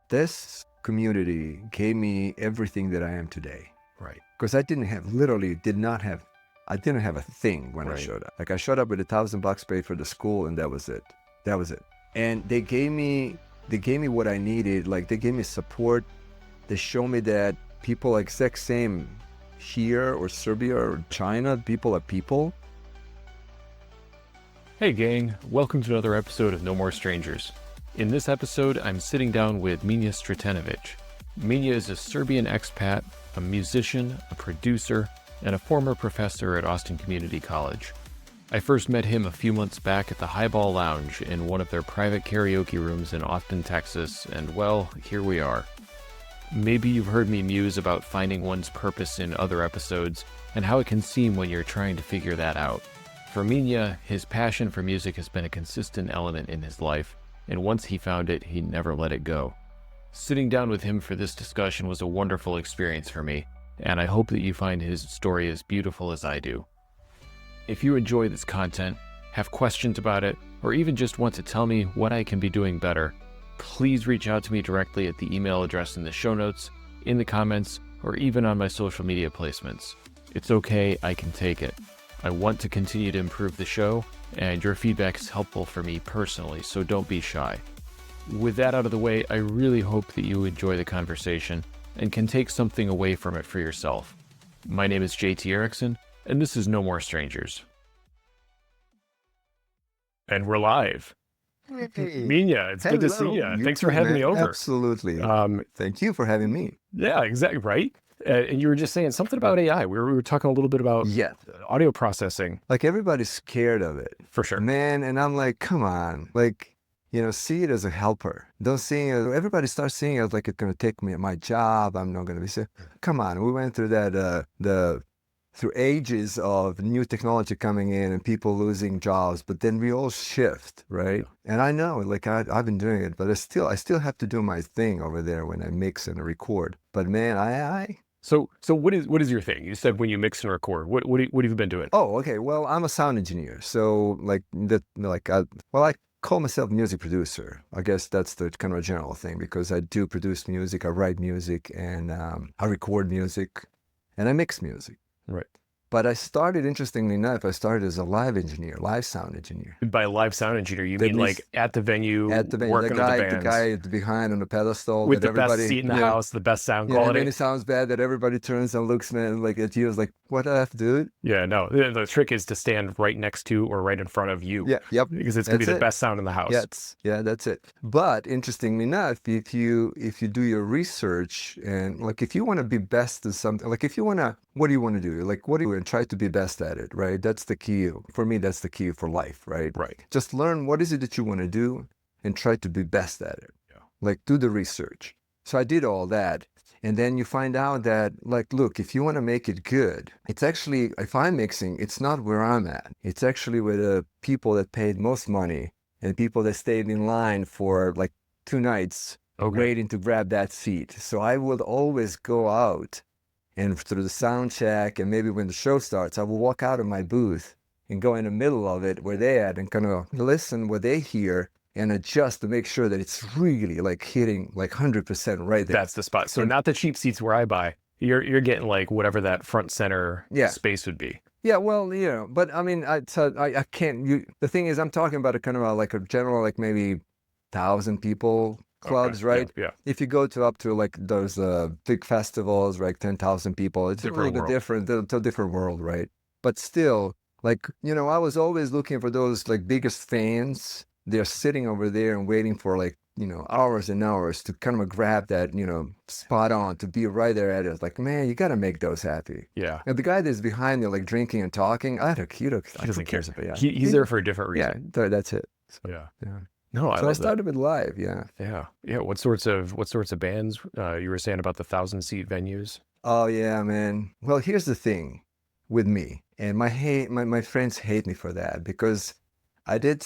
this community gave me everything that I am today. Right. Because I didn't have a thing when I showed up. Like I showed up with $1,000 paid for the school, and that was it. And they gave me what I needed. Like they gave me support. They showed me that people exact same here or Serbia or China, people are people. Hey gang, welcome to another episode of No More Strangers. In this episode, I'm sitting down with Minja Sretenovic. Minja is a Serbian expat, a musician, a producer, and a former professor at Austin Community College. I first met him a few months back at the Highball Lounge in one of their private karaoke rooms in Austin, Texas, and well, here we are. Maybe you've heard me muse about finding one's purpose in other episodes and how it can seem when you're trying to figure that out. For Minja, his passion for music has been a consistent element in his life, and once he found it, he never let it go. Sitting down with him for this discussion was a wonderful experience for me, and I hope that you find his story as beautiful as I do. If you enjoy this content, have questions about it, or even just want to tell me what I can be doing better, please reach out to me directly at the email address in the show notes, in the comments, or even on my social media placements. It's okay, I can take it. I want to continue to improve the show, and your feedback is helpful for me personally, so don't be shy. With that out of the way, I really hope that you enjoy the conversation and can take something away from it for yourself. My name is JT Erickson, and this is No More Strangers. And we're live. Hey, Minja, it's good to see you. Thanks for having me over. Absolutely. Thank you for having me. Yeah, exactly, right? And you were just saying something about AI. We were talking a little bit about audio processing. Like everybody's scared of it. For sure. Man, and I'm like, come on. Like, see it as a helper. Don't see it. Everybody starts seeing it like it's going to take me my job. I'm not going to be sick. Come on. We went through that, through ages of new technology coming in and people losing jobs, but then we all shift, right? Yeah. And I know, like I've been doing it, but I still have to do my thing over there when I mix and record. But man, So what is your thing? You said when you mix and record. What have you been doing? Oh, okay. Well, I'm a sound engineer, so I call myself music producer. I guess that's the kind of a general thing because I do produce music, I write music, and I record music, and I mix music. Right. But interestingly enough, I started as a live sound engineer. By live sound engineer, you mean like at the venue, working with the bands? The guy behind on the pedestal. With the best seat in the house, the best sound quality. And it sounds bad that everybody turns and looks, man, like at you. It's like, what the F, dude? Yeah, no. The trick is to stand right next to or right in front of you. Yeah, yep. Because it's going to be the best sound in the house. Yeah, that's it. But interestingly enough, if you do your research and like if you want to be best at something, like if you want to, what do you want to do? Like, what do you and try to be best at it, right? That's the key. For me, that's the key for life, right? Right. Just learn what is it that you want to do and try to be best at it. Yeah. Like, do the research. So I did all that. And then you find out that, like, look, if you want to make it good, it's actually, if I'm mixing, it's not where I'm at. It's actually with the people that paid most money and people that stayed in line for like 2 nights waiting to grab that seat. So I would always go out and through the sound check, and maybe when the show starts, I will walk out of my booth and go in the middle of it where they at and kind of listen what they hear and adjust to make sure that it's really like hitting like 100% right there. That's the spot. So not the cheap seats where I buy. You're getting like whatever that front center space would be. Yeah, well, but I mean, I can't. The thing is, I'm talking about a kind of like a general, like maybe 1,000 people clubs, right? Yeah. If you go up to like those big festivals, like 10,000 people, it's a little bit different. It's a different world, right? But still, like, I was always looking for those like biggest fans. They're sitting over there and waiting for like, hours and hours to kind of grab that, spot on, to be right there at it. It's like, man, you got to make those happy. Yeah. And the guy that's behind you, like drinking and talking, he doesn't care. He's there for a different reason. Yeah, that's it. So, yeah. No, I started with live. Yeah. What sorts of bands? You were saying about the 1,000-seat venues. Oh yeah, man. Well, here's the thing with me, and my friends hate me for that because I did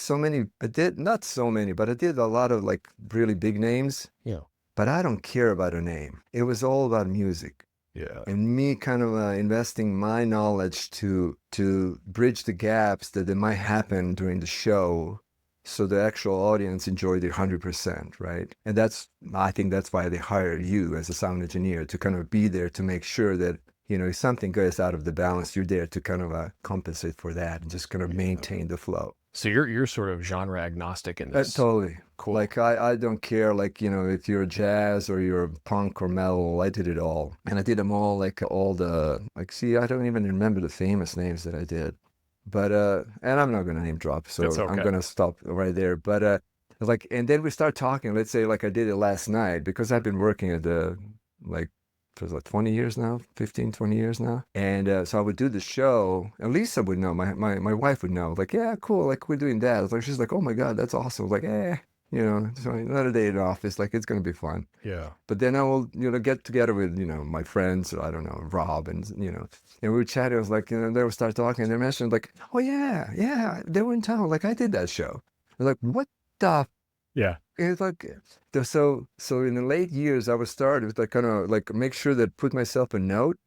not so many, but I did a lot of like really big names. Yeah. But I don't care about a name. It was all about music. Yeah. And me kind of investing my knowledge to bridge the gaps that might happen during the show. so the actual audience enjoyed it 100%, right? And I think that's why they hired you as a sound engineer, to kind of be there to make sure that, if something goes out of the balance, you're there to kind of compensate for that and just kind of maintain the flow. So you're sort of genre agnostic in this. Totally. Cool. Like I don't care, like, if you're jazz or you're punk or metal, I did it all. And I did them all, like all the, like, see, I don't even remember the famous names that I did. But, and I'm not going to name drop, so That's okay. I'm going to stop right there. But, like, and then we start talking, let's say, like I did it last night, because I've been working at like, for like 20 years now, 15, 20 years now. And so I would do the show, and Lisa would know, my wife would know, like, yeah, cool, like we're doing that. Like, she's like, oh my God, that's awesome. I was like, so another day in the office, like it's going to be fun. Yeah. But then I will, get together with, my friends, I don't know, Rob, and we were chatting. I was like, they would start talking, and they mentioned like, oh yeah, they were in town. Like I did that show. I was like, what the? Yeah. It's like, so in the late years, I was started with like kind of like make sure that put myself a note,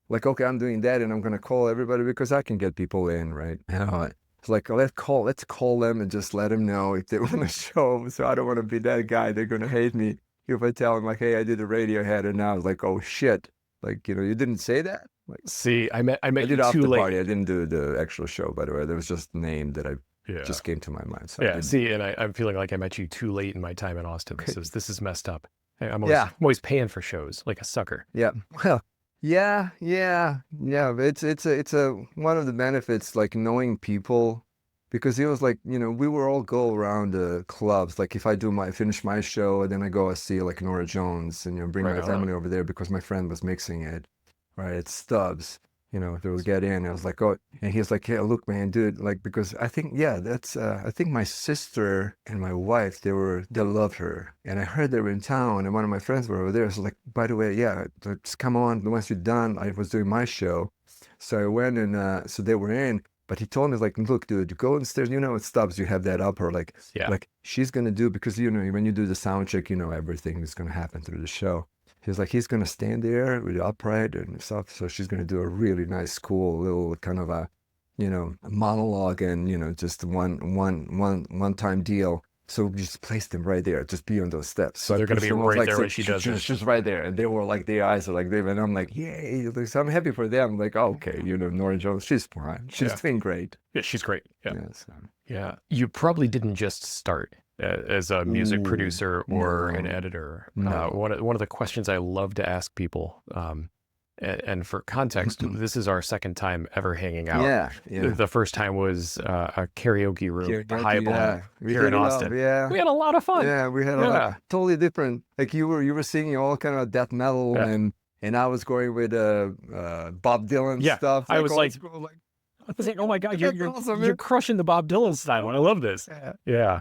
like, okay, I'm doing that, and I'm gonna call everybody because I can get people in, right? It's like, let's call them and just let them know if they want to show. So I don't want to be that guy. They're gonna hate me if I tell them like, hey, I did a Radiohead, and now I was like, oh shit, like you didn't say that. Like, see, I met I you did after too late. party. I didn't do the actual show, by the way. There was just the name that I just came to my mind. So yeah. See, and I'm feeling like I met you too late in my time in Austin. This is messed up. I'm always paying for shows like a sucker. Yeah. Well, yeah. But it's a one of the benefits, like knowing people, because it was like, we were all go around the clubs. Like if I finish my show, and then I go and see like Nora Jones, and bring my family over there because my friend was mixing it, right? It's Stubbs. They would get in. I was like, oh, and he was like, yeah, look, man, dude, like, because I think, I think my sister and my wife, they loved her. And I heard they were in town, and one of my friends were over there. So like, by the way, yeah, just come on. Once you're done, I was doing my show. So I went, and so they were in, but he told me, like, look, dude, go downstairs, it stops, you have that upper, like, she's going to do, because, when you do the sound check, everything is going to happen through the show. He's like, he's going to stand there with the upright and stuff. So she's going to do a really nice, cool little kind of a, monologue, and, just one time deal. So we just placed them right there, just be on those steps. So they're going to be right there when she does it. Just right there. And they were like, their eyes are like, and I'm like, yay. So I'm happy for them. Like, okay, Nora Jones, she's fine. She's doing great. Yeah, she's great. Yeah. Yeah. You probably didn't just start as a music producer or an editor. No. One of the questions I love to ask people, and for context, this is our second time ever hanging out. Yeah. The first time was a karaoke room, Highball here in Austin. We had a lot of fun. Yeah, we had a lot, totally different. Like you were singing all kind of death metal, and I was going with Bob Dylan stuff. I was like, oh my God, you're awesome, you're crushing the Bob Dylan style. I love this. Yeah.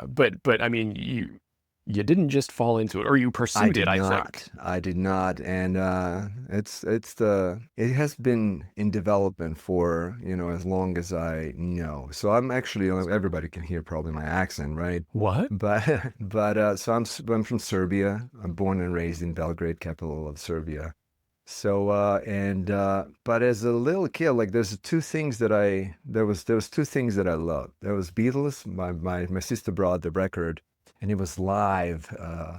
But I mean, you didn't just fall into it, or you pursued it. I think I did not, and it has been in development for as long as I know. So I'm actually, everybody can hear probably my accent, right? What? But so I'm from Serbia. I'm born and raised in Belgrade, capital of Serbia. So but as a little kid, like there was two things that I loved. There was Beatles. My sister brought the record, and it was live,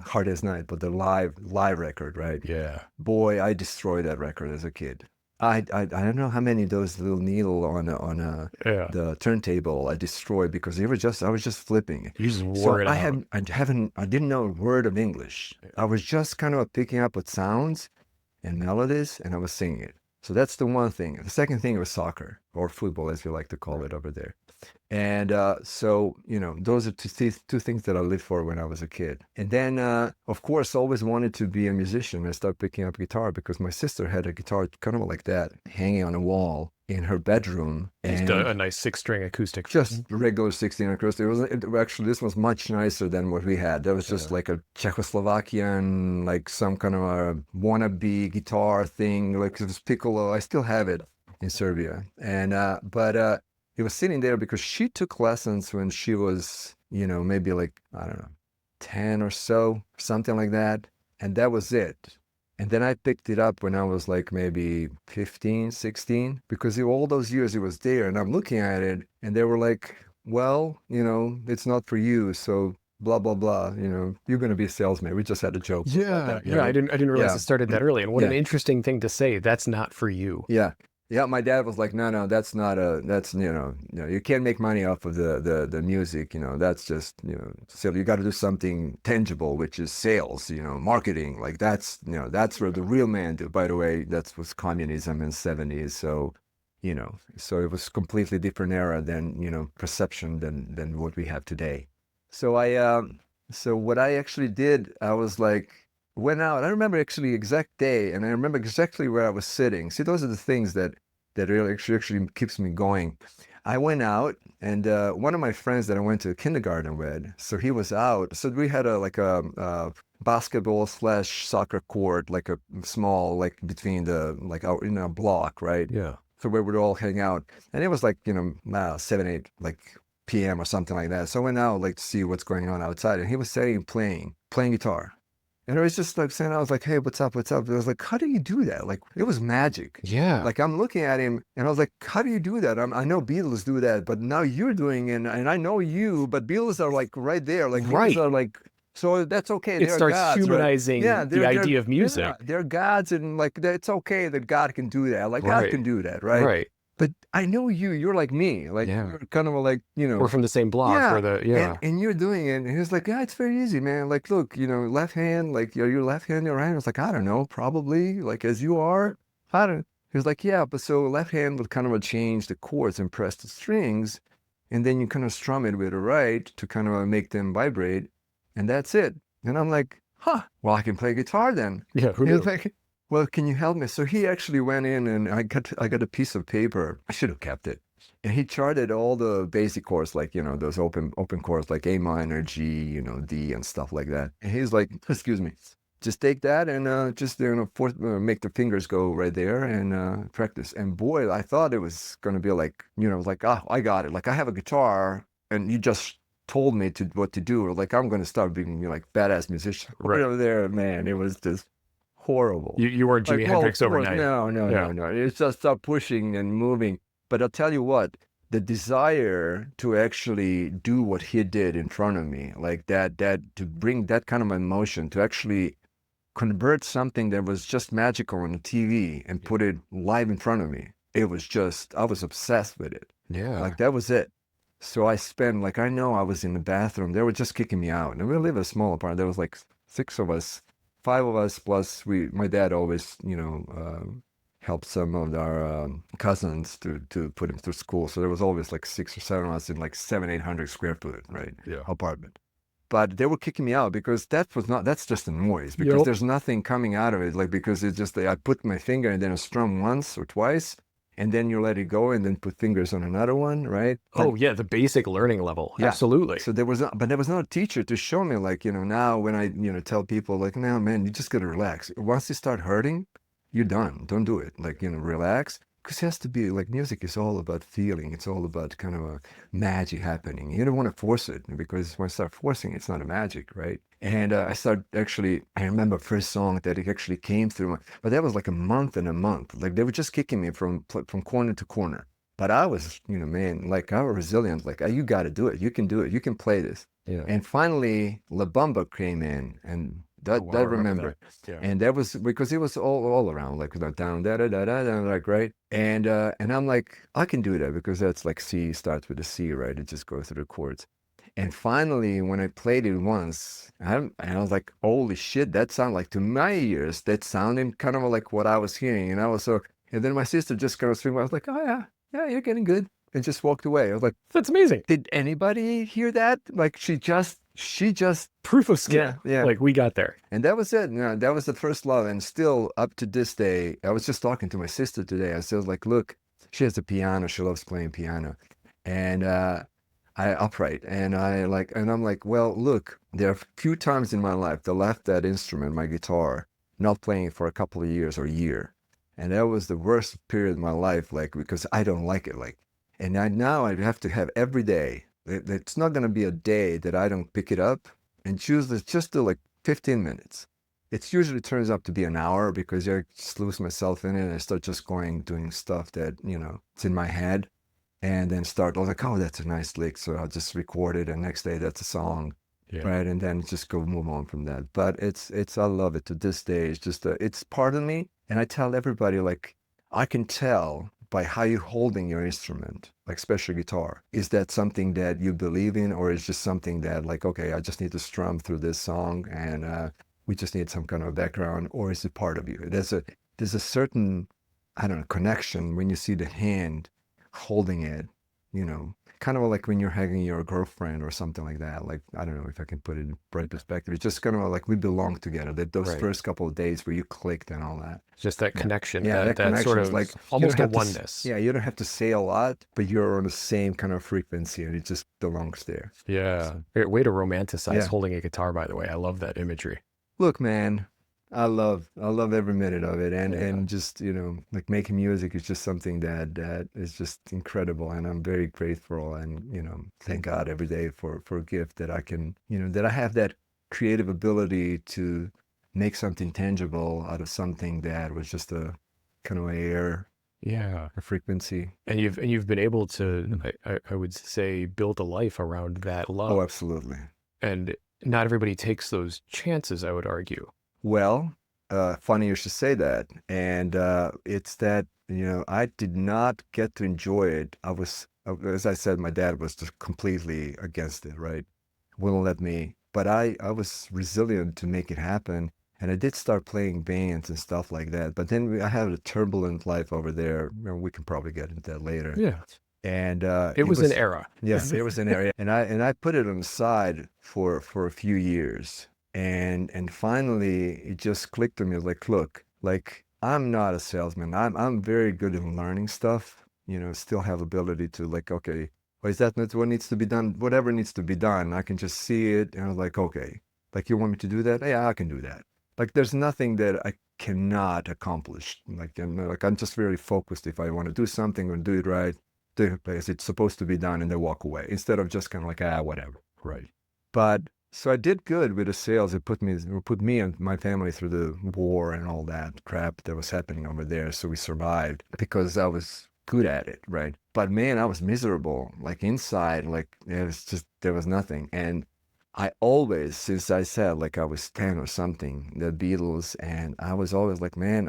Hard as Night, but the live record, right? Yeah. Boy, I destroyed that record as a kid. I don't know how many of those little needle on the turntable I destroyed, because I was just flipping it. You just wore it out. I didn't know a word of English. I was just kind of picking up what sounds and melodies, and I was singing it. So that's the one thing. The second thing was soccer, or football, as you like to call it over there. And so, those are two things that I lived for when I was a kid. And then, of course, always wanted to be a musician. I started picking up guitar because my sister had a guitar kind of like that, hanging on a wall in her bedroom. And a nice 6-string acoustic. Just regular 16 acoustic. Actually, this was much nicer than what we had. That was just like a Czechoslovakian, like some kind of a wannabe guitar thing. Like it was piccolo. I still have it in Serbia. And, but it was sitting there because she took lessons when she was, maybe like, I don't know, 10 or so, something like that. And that was it. And then I picked it up when I was like maybe 15, 16, because all those years it was there, and I'm looking at it, and they were like well, it's not for you. So blah, blah, blah, you're going to be a salesman. We just had a joke about that, Yeah. I didn't realize Yeah. it started that early. And what an Yeah. interesting thing to say. That's not for you. Yeah. Yeah. My dad was like, no, that's not that's, you can't make money off of the music, that's just, so you got to do something tangible, which is sales, marketing. Like that's where the real man do. By the way, that was communism in '70s. So, so it was completely different era than, perception than what we have today. So so what I actually did, I was like, went out. I remember actually exact day, and I remember exactly where I was sitting. See, those are the things that really actually keeps me going. I went out, and one of my friends that I went to kindergarten with, so he was out. So we had a basketball slash soccer court, like a small, like between the like out in a block, right? Yeah. So where we'd all hang out, and it was like 7, 8 like p.m. or something like that. So I went out like to see what's going on outside, and he was sitting playing guitar. And I was just like saying, I was like, hey, what's up? What's up? And I was like, how do you do that? Like, it was magic. Yeah. Like, I'm looking at him and I was like, how do you do that? I know Beatles do that, but now you're doing it. And I know you, but Beatles are like right there. Like, Right. Beatles are like, so that's okay. It They're starts gods, right? humanizing Yeah, the idea of music. Yeah, they're gods, and like, it's okay that God can do that. Like, God Right. can do that, right? Right. But I know you're like me. Like, Yeah. you're kind of like, We're from the same block. yeah, Or and you're doing it. And he was like, yeah, it's very easy, man. Like, look, left hand, like, your left hand, your right hand. I was like, I don't know, probably, like, as you are. I don't. He was like, yeah, but so left hand would kind of change the chords and press the strings, and then you kind of strum it with the right to kind of make them vibrate, and that's it. And I'm like, huh, well, I can play guitar then. Yeah. Who He knew? was like, well, can you help me? So he actually went in, and I got a piece of paper. I should have kept it. And he charted all the basic chords, like, those open chords, like A minor, G, D and stuff like that. And he's like, excuse me, just take that and just, make the fingers go right there and practice. And boy, I thought it was going to be like, like, oh, I got it. Like, I have a guitar and you just told me what to do. Or like, I'm going to start being like badass musician. Right. Over there, man, it was just horrible. You weren't Jimi Hendrix overnight. No. It's just stop pushing and moving. But I'll tell you what, the desire to actually do what he did in front of me, like that to bring that kind of emotion, to actually convert something that was just magical on the TV and put it live in front of me. It was just, I was obsessed with it. Yeah. Like, that was it. So I spent, like, I know I was in the bathroom. They were just kicking me out. And we live in a small apartment. There was like 6 of us, 5 of us, plus my dad always, helped some of our cousins to put him through school. So there was always like 6 or 7 of us in like 700-800 square foot, right? Yeah. Apartment. But they were kicking me out because that's just a noise, because there's nothing coming out of it. Like, because it's just, I put my finger and then I strum once or twice, and then you let it go and then put fingers on another one, right? Oh yeah, the basic learning level. Yeah. Absolutely. So there was no a teacher to show me, like, now when I, tell people, like, no, man, you just got to relax. Once you start hurting, you're done. Don't do it. Like, relax. Because it has to be, like, music is all about feeling. It's all about kind of a magic happening. You don't want to force it, because when I start forcing, it's not a magic, right? And I remember first song that it actually came through, but that was like a month and a month. Like, they were just kicking me from corner to corner. But I was, man, like, I was resilient. Like, you got to do it. You can do it. You can play this. Yeah. And finally, La Bamba came in, and that I remember. that. Yeah. And that was because it was all around, like, down, da da da da da, like, right. And I'm like, I can do that, because that's like C, starts with a C, right? It just goes through the chords. And finally, when I played it once, and I was like, holy shit, that sounded like, to my ears, that sounded kind of like what I was hearing. And I was so, and then my sister just kind of screamed. I was like, oh yeah, you're getting good. And just walked away. I was like, that's amazing. did anybody hear that? Like, she just proof of skill. Yeah. Like, we got there. And that was it. That was the first love. And still up to this day, I was just talking to my sister today. I was like, look, she has a piano. She loves playing piano. And upright. And I'm like, well, look, there are a few times in my life that I left that instrument, my guitar, not playing it for a couple of years or a year. And that was the worst period of my life, like, because I don't like it. Like, and now I have to have every day. It's not going to be a day that I don't pick it up and choose this, just do like 15 minutes. It usually turns up to be an hour, because I just lose myself in it and I start just doing stuff that, it's in my head. and then start. I was like, oh, that's a nice lick. So I'll just record it, and next day that's a song, Yeah. right? And then just go move on from that. But I love it to this day. It's just it's part of me, and I tell everybody, like, I can tell by how you're holding your instrument, like especially guitar. Is that something that you believe in, or is just something that, like, okay, I just need to strum through this song, and we just need some kind of background, or is it part of you? There's a certain, I don't know, connection when you see the hand holding it, you know, kind of like when you're hugging your girlfriend or something like that. Like, I don't know if I can put it in bright perspective. It's just kind of like we belong together. That those Right. first couple of days where you clicked and all that. Just that connection, Yeah, that connection sort is of like almost a have to oneness. yeah, you don't have to say a lot, but you're on the same kind of frequency, and it just belongs there. Yeah. Way to romanticize Yeah. holding a guitar, by the way. I love that imagery. Look, man, I love every minute of it, and Yeah. and just, you know, like making music is just something that is just incredible, and I'm very grateful, and, you know, thank God every day for a gift that I can, you know, that I have that creative ability to make something tangible out of something that was just a kind of air, Yeah. a frequency. And you've been able to, I would say, build a life around that love. Oh, absolutely. And not everybody takes those chances, I would argue. Well, funny you should say that. And it's that, you know, I did not get to enjoy it. As I said, my dad was just completely against it, right? Wouldn't let me. But I was resilient to make it happen. And I did start playing bands and stuff like that. But then I had a turbulent life over there. You know, we can probably get into that later. Yeah. And It was an era. Yes, it was an area, and I put it on the side for a few years, and finally it just clicked to me. Like, look, like, I'm not a salesman. I'm very good at learning stuff. You know, still have ability to, like, okay, well, is that not what needs to be done? Whatever needs to be done, I can just see it, and I was like, okay, like, you want me to do that? Yeah, I can do that. Like, there's nothing that I cannot accomplish. Like, I'm just very focused. If I want to do something and do it right, do it as it's supposed to be done, and then walk away, instead of just kind of like, whatever. Right. But so I did good with the sales. It put me and my family through the war and all that crap that was happening over there. So we survived because I was good at it, right? But man, I was miserable. Like inside, like it was just, there was nothing. And I always, since I said, like, I was 10 or something, the Beatles, and I was always like, man,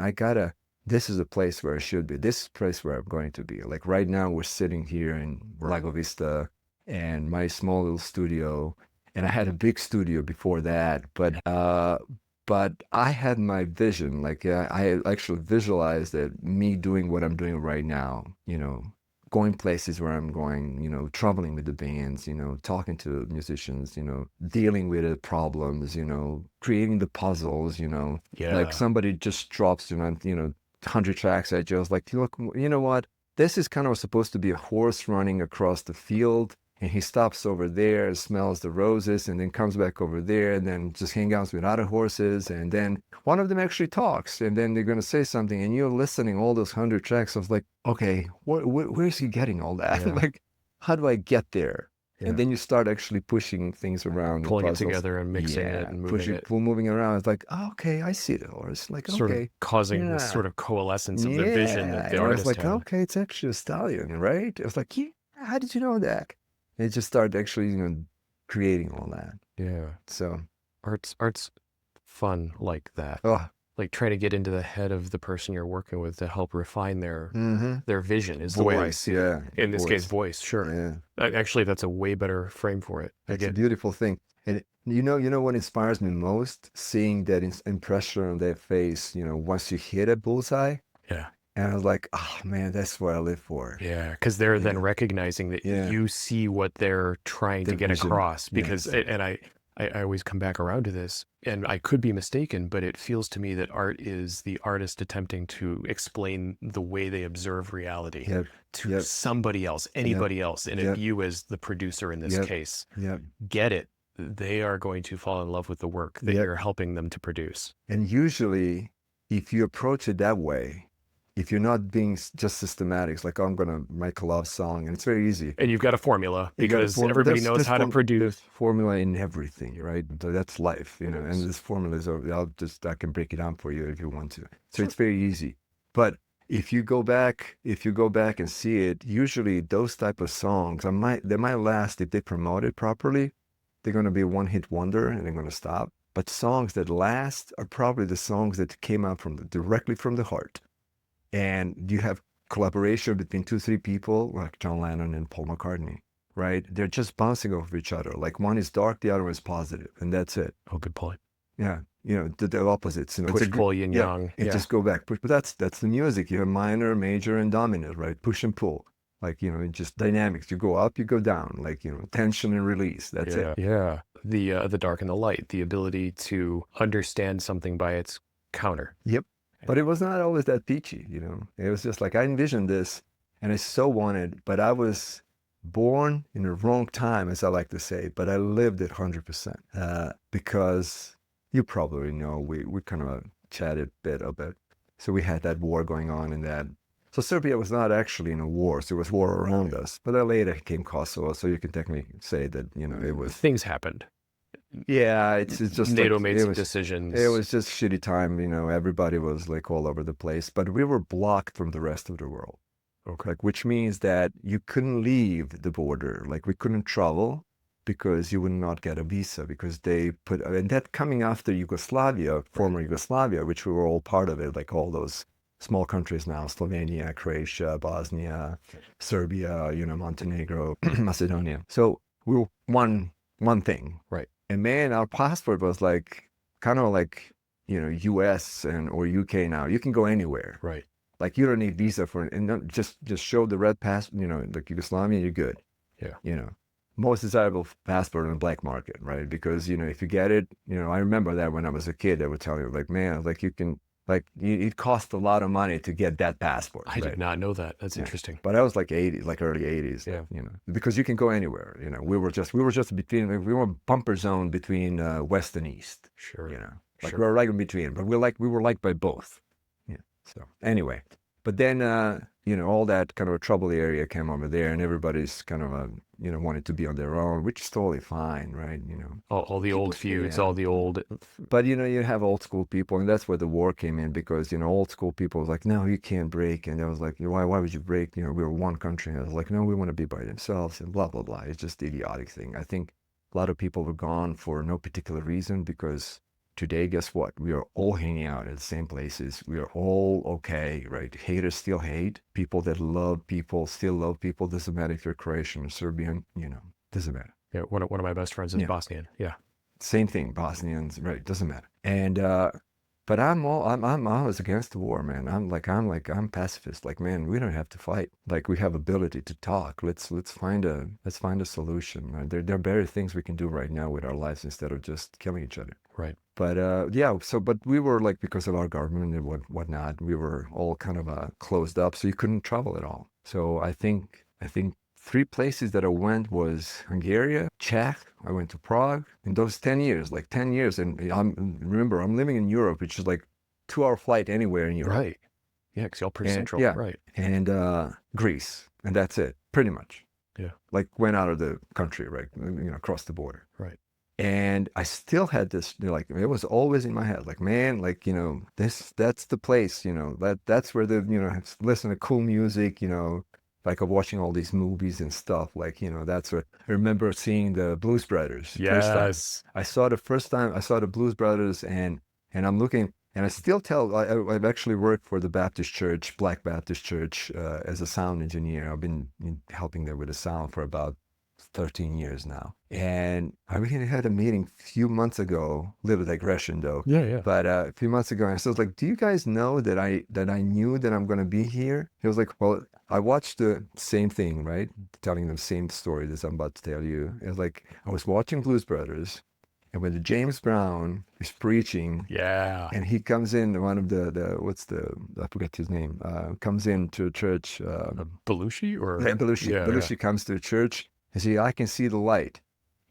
this is a place where I should be. This is a place where I'm going to be. Like right now, we're sitting here in Lago Vista and my small little studio. And I had a big studio before that, but I had my vision. Like I actually visualized that me doing what I'm doing right now, you know, going places where I'm going, you know, traveling with the bands, you know, talking to musicians, you know, dealing with the problems, you know, creating the puzzles, you know, Yeah. like somebody just drops, you know, 100 tracks at you. I was like, look, you know what? This is kind of supposed to be a horse running across the field. And he stops over there, smells the roses, and then comes back over there, and then just hangs out with other horses. And then one of them actually talks, and then they're going to say something, and you're listening all those 100 tracks. I was like, okay, where's he getting all that? Yeah. Like, how do I get there? Yeah. And then you start actually pushing things around, Pulling it together and mixing it and moving it. moving around. It's like, oh, okay, I see the horse. Like, Sort okay, of causing this sort of coalescence of the vision that the and I was artist like, had. okay, it's actually a stallion, right? I was like, yeah, how did you know that? And it just started actually, you know, creating all that. Yeah. So Art's fun like that. oh, Like trying to get into the head of the person you're working with to help refine their vision is the way I voice, see yeah. it. In this case, voice, sure. Yeah. Actually, that's a way better frame for it. It's a beautiful thing. And you know what inspires me most? Seeing that impression on their face, you know, once you hit a bullseye. Yeah. And I was like, oh man, that's what I live for. Yeah, because they're then recognizing that you see what they're trying to get across. Because, and I always come back around to this, and I could be mistaken, but it feels to me that art is the artist attempting to explain the way they observe reality to somebody else, anybody else. And if you, as the producer in this case, get it, they are going to fall in love with the work that you're helping them to produce. And usually, if you approach it that way, if you're not being just systematic, it's like, oh, I'm going to make a love song, and it's very easy. And you've got a formula because everybody knows how to produce. There's formula in everything, right? So that's life, you know, and this formula is, I can break it down for you if you want to. So it's very easy. But if you go back and see it, usually those type of songs, they might last if they promote it properly. They're going to be a one-hit wonder and they're going to stop. But songs that last are probably the songs that came out directly from the heart. And you have collaboration between 2-3 people like John Lennon and Paul McCartney, right? They're just bouncing off of each other. Like one is dark, the other is positive, and that's it. Oh, good point. Yeah, the opposites. Push, pull, yin, yang. And just go back. But that's the music. You have minor, major, and dominant, right? Push and pull. Like, just dynamics. You go up, you go down. Like, tension and release. That's it. Yeah. The dark and the light, the ability to understand something by its counter. Yep. But it was not always that peachy, It was just like I envisioned this and I so wanted, but I was born in the wrong time, as I like to say, but I lived it 100% because you probably know we kind of chatted a bit of it. So we had that war going on in that. So Serbia was not actually in a war. So it was war around us. But then later came Kosovo. So you can technically say that, it was... Things happened. Yeah, it's just NATO made some decisions. It was just shitty time, everybody was like all over the place, but we were blocked from the rest of the world. Okay. Like, which means that you couldn't leave the border. Like we couldn't travel because you would not get a visa because they put, and that coming after Yugoslavia, former Yugoslavia, which we were all part of it, like all those small countries now, Slovenia, Croatia, Bosnia, Serbia, Montenegro, Macedonia. So we were one thing. Right. And man, our passport was like, kind of like, US or UK now. You can go anywhere. Right. Like you don't need visa and just show the red pass, like Yugoslavia, you're good. Yeah. Most desirable passport on the black market, right? Because, if you get it, I remember that when I was a kid, they would tell you like, man, like you can, like it cost a lot of money to get that passport. I did not know that. That's interesting. But I was like 80s, like early 80s. Yeah. Because you can go anywhere. We were just between. We were bumper zone between west and east. Sure. Like we were right in between. But we were liked by both. Yeah. So anyway, but then all that kind of a trouble area came over there, and everybody's kind of wanted to be on their own, which is totally fine, right? All the old feuds, all the old. But you have old school people, and that's where the war came in because old school people was like, no, you can't break, and I was like, why would you break? We were one country, and I was like, no, we want to be by themselves, and blah blah blah. It's just the idiotic thing. I think a lot of people were gone for no particular reason because today, guess what? We are all hanging out at the same places. We are all okay, right? Haters still hate. People that love people still love people. Doesn't matter if you're Croatian or Serbian, doesn't matter. Yeah, one of my best friends is Bosnian. Yeah. Same thing, Bosnians, right? Doesn't matter. And but I'm always against the war, man. I'm pacifist. Like, man, we don't have to fight. Like, we have ability to talk. Let's find a solution. Right? There are better things we can do right now with our lives instead of just killing each other. Right. But but we were like, because of our government and whatnot, we were all kind of closed up, so you couldn't travel at all. So I think 3 places that I went was Hungary, Czech. I went to Prague in those 10 years, and I'm living in Europe, which is like 2-hour flight anywhere in Europe. Right. Yeah, because y'all pretty central. Yeah. Right. And Greece, and that's it, pretty much. Yeah. Like went out of the country, right? Across the border. Right. And I still had this, like, it was always in my head, like, man, like, that's the place, that's where listen to cool music, like watching all these movies and stuff, like, that's what I remember seeing the Blues Brothers. Yes. I saw the Blues Brothers and I'm looking, and I still I've actually worked for the Baptist Church, Black Baptist Church, as a sound engineer. I've been helping there with the sound for about 13 years now. And I really had a meeting a few months ago, little digression though. Yeah. But a few months ago, and I was like, do you guys know that I knew that I'm going to be here? He was like, well, I watched the same thing, right? Telling them the same story that I'm about to tell you. It was like, I was watching Blues Brothers, and when the James Brown is preaching, and he comes in, one of I forget his name, comes into church. Belushi or? Yeah, Belushi comes to church. And see, I can see the light.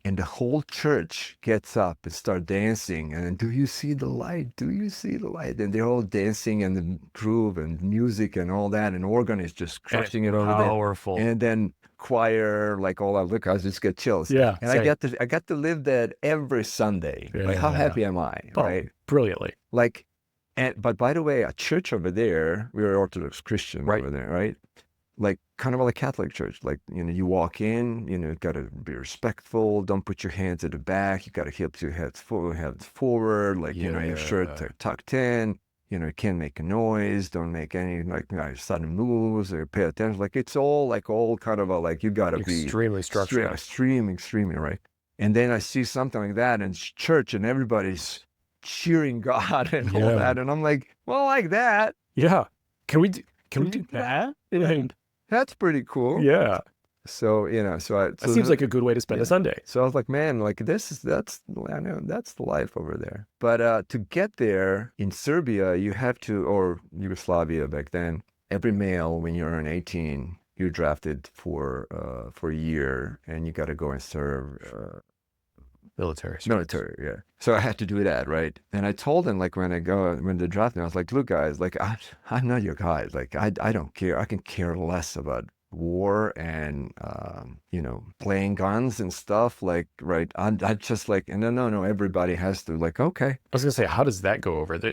And the whole church gets up and start dancing. And do you see the light? Do you see the light? And they're all dancing and the groove and music and all that. And organ is just crushing it over there. Powerful. And then choir, like all that. Look, I just get chills. Yeah. And I got to live that every Sunday. Yeah, like, how happy am I? Right? Brilliantly. Like, But by the way, a church over there, we were Orthodox Christian Right. over there, right? Like kind of like a Catholic church. Like, you walk in, you got to be respectful. Don't put your hands at the back. You got to keep your heads forward. Like, your shirt tucked in. You can't make a noise. Don't make any like sudden moves or pay attention. Like it's all kind of like you got to be extremely structured. extremely, right? And then I see something like that in church and everybody's cheering God and all that. And I'm like, well, like that. Yeah. Can we do that? That's pretty cool. Yeah. So, that seems like a good way to spend a Sunday. So I was like, man, like that's the life over there. But to get there in Serbia, you have to, or Yugoslavia back then, every male, when you're 18, you're drafted for a year and you got to go and serve military, yeah. So I had to do that, right? And I told them, like, when they drafted me, I was like, look, guys, like, I'm not your guys. Like, I don't care. I can care less about war and, playing guns and stuff. Like, right? I just like, no, everybody has to, like, okay. I was going to say, how does that go over? They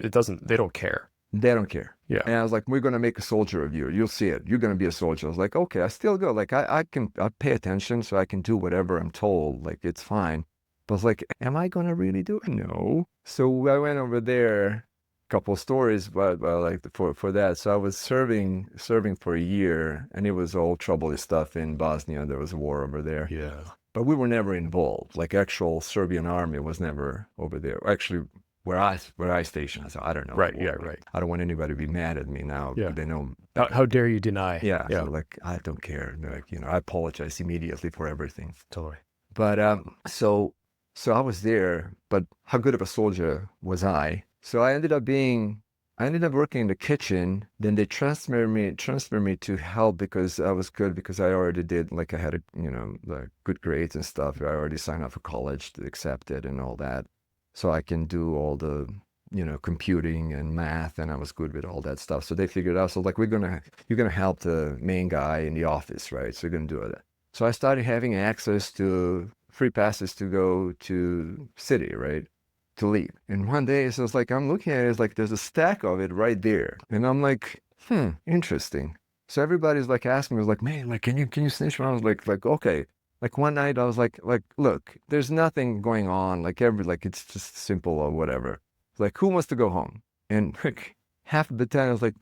don't care. They don't care. Yeah. And I was like, we're going to make a soldier of you. You'll see it. You're going to be a soldier. I was like, okay, I still go. Like, I pay attention so I can do whatever I'm told. Like, it's fine. But I was like, am I going to really do it? No. So I went over there, a couple of stories, but like for that. So I was serving for a year, and it was all troubley stuff in Bosnia. There was a war over there. Yeah. But we were never involved. Like actual Serbian army was never over there. Actually, where I stationed, so I don't know. Right. Yeah. Right. I don't want anybody to be mad at me now. Yeah. They know. How dare you deny? Yeah. So like, I don't care. Like, I apologize immediately for everything. Totally. But so I was there, but how good of a soldier was I? So I ended up working in the kitchen. Then they transferred me to help because I was good, because I already did, like, I had like good grades and stuff. I already signed up for college to accept it and all that. So I can do all the, computing and math, and I was good with all that stuff. So they figured out, so like, you're gonna help the main guy in the office, right? So you're gonna do it. So I started having access to free passes to go to city, right? To leave. And one day, so it's like, I'm looking at it, it's like there's a stack of it right there. And I'm like, interesting. So everybody's like asking me, like, man, like, can you snitch? And I was like, okay. Like one night I was like, look, there's nothing going on. Like it's just simple or whatever. Like, who wants to go home? And like half of the time I was like,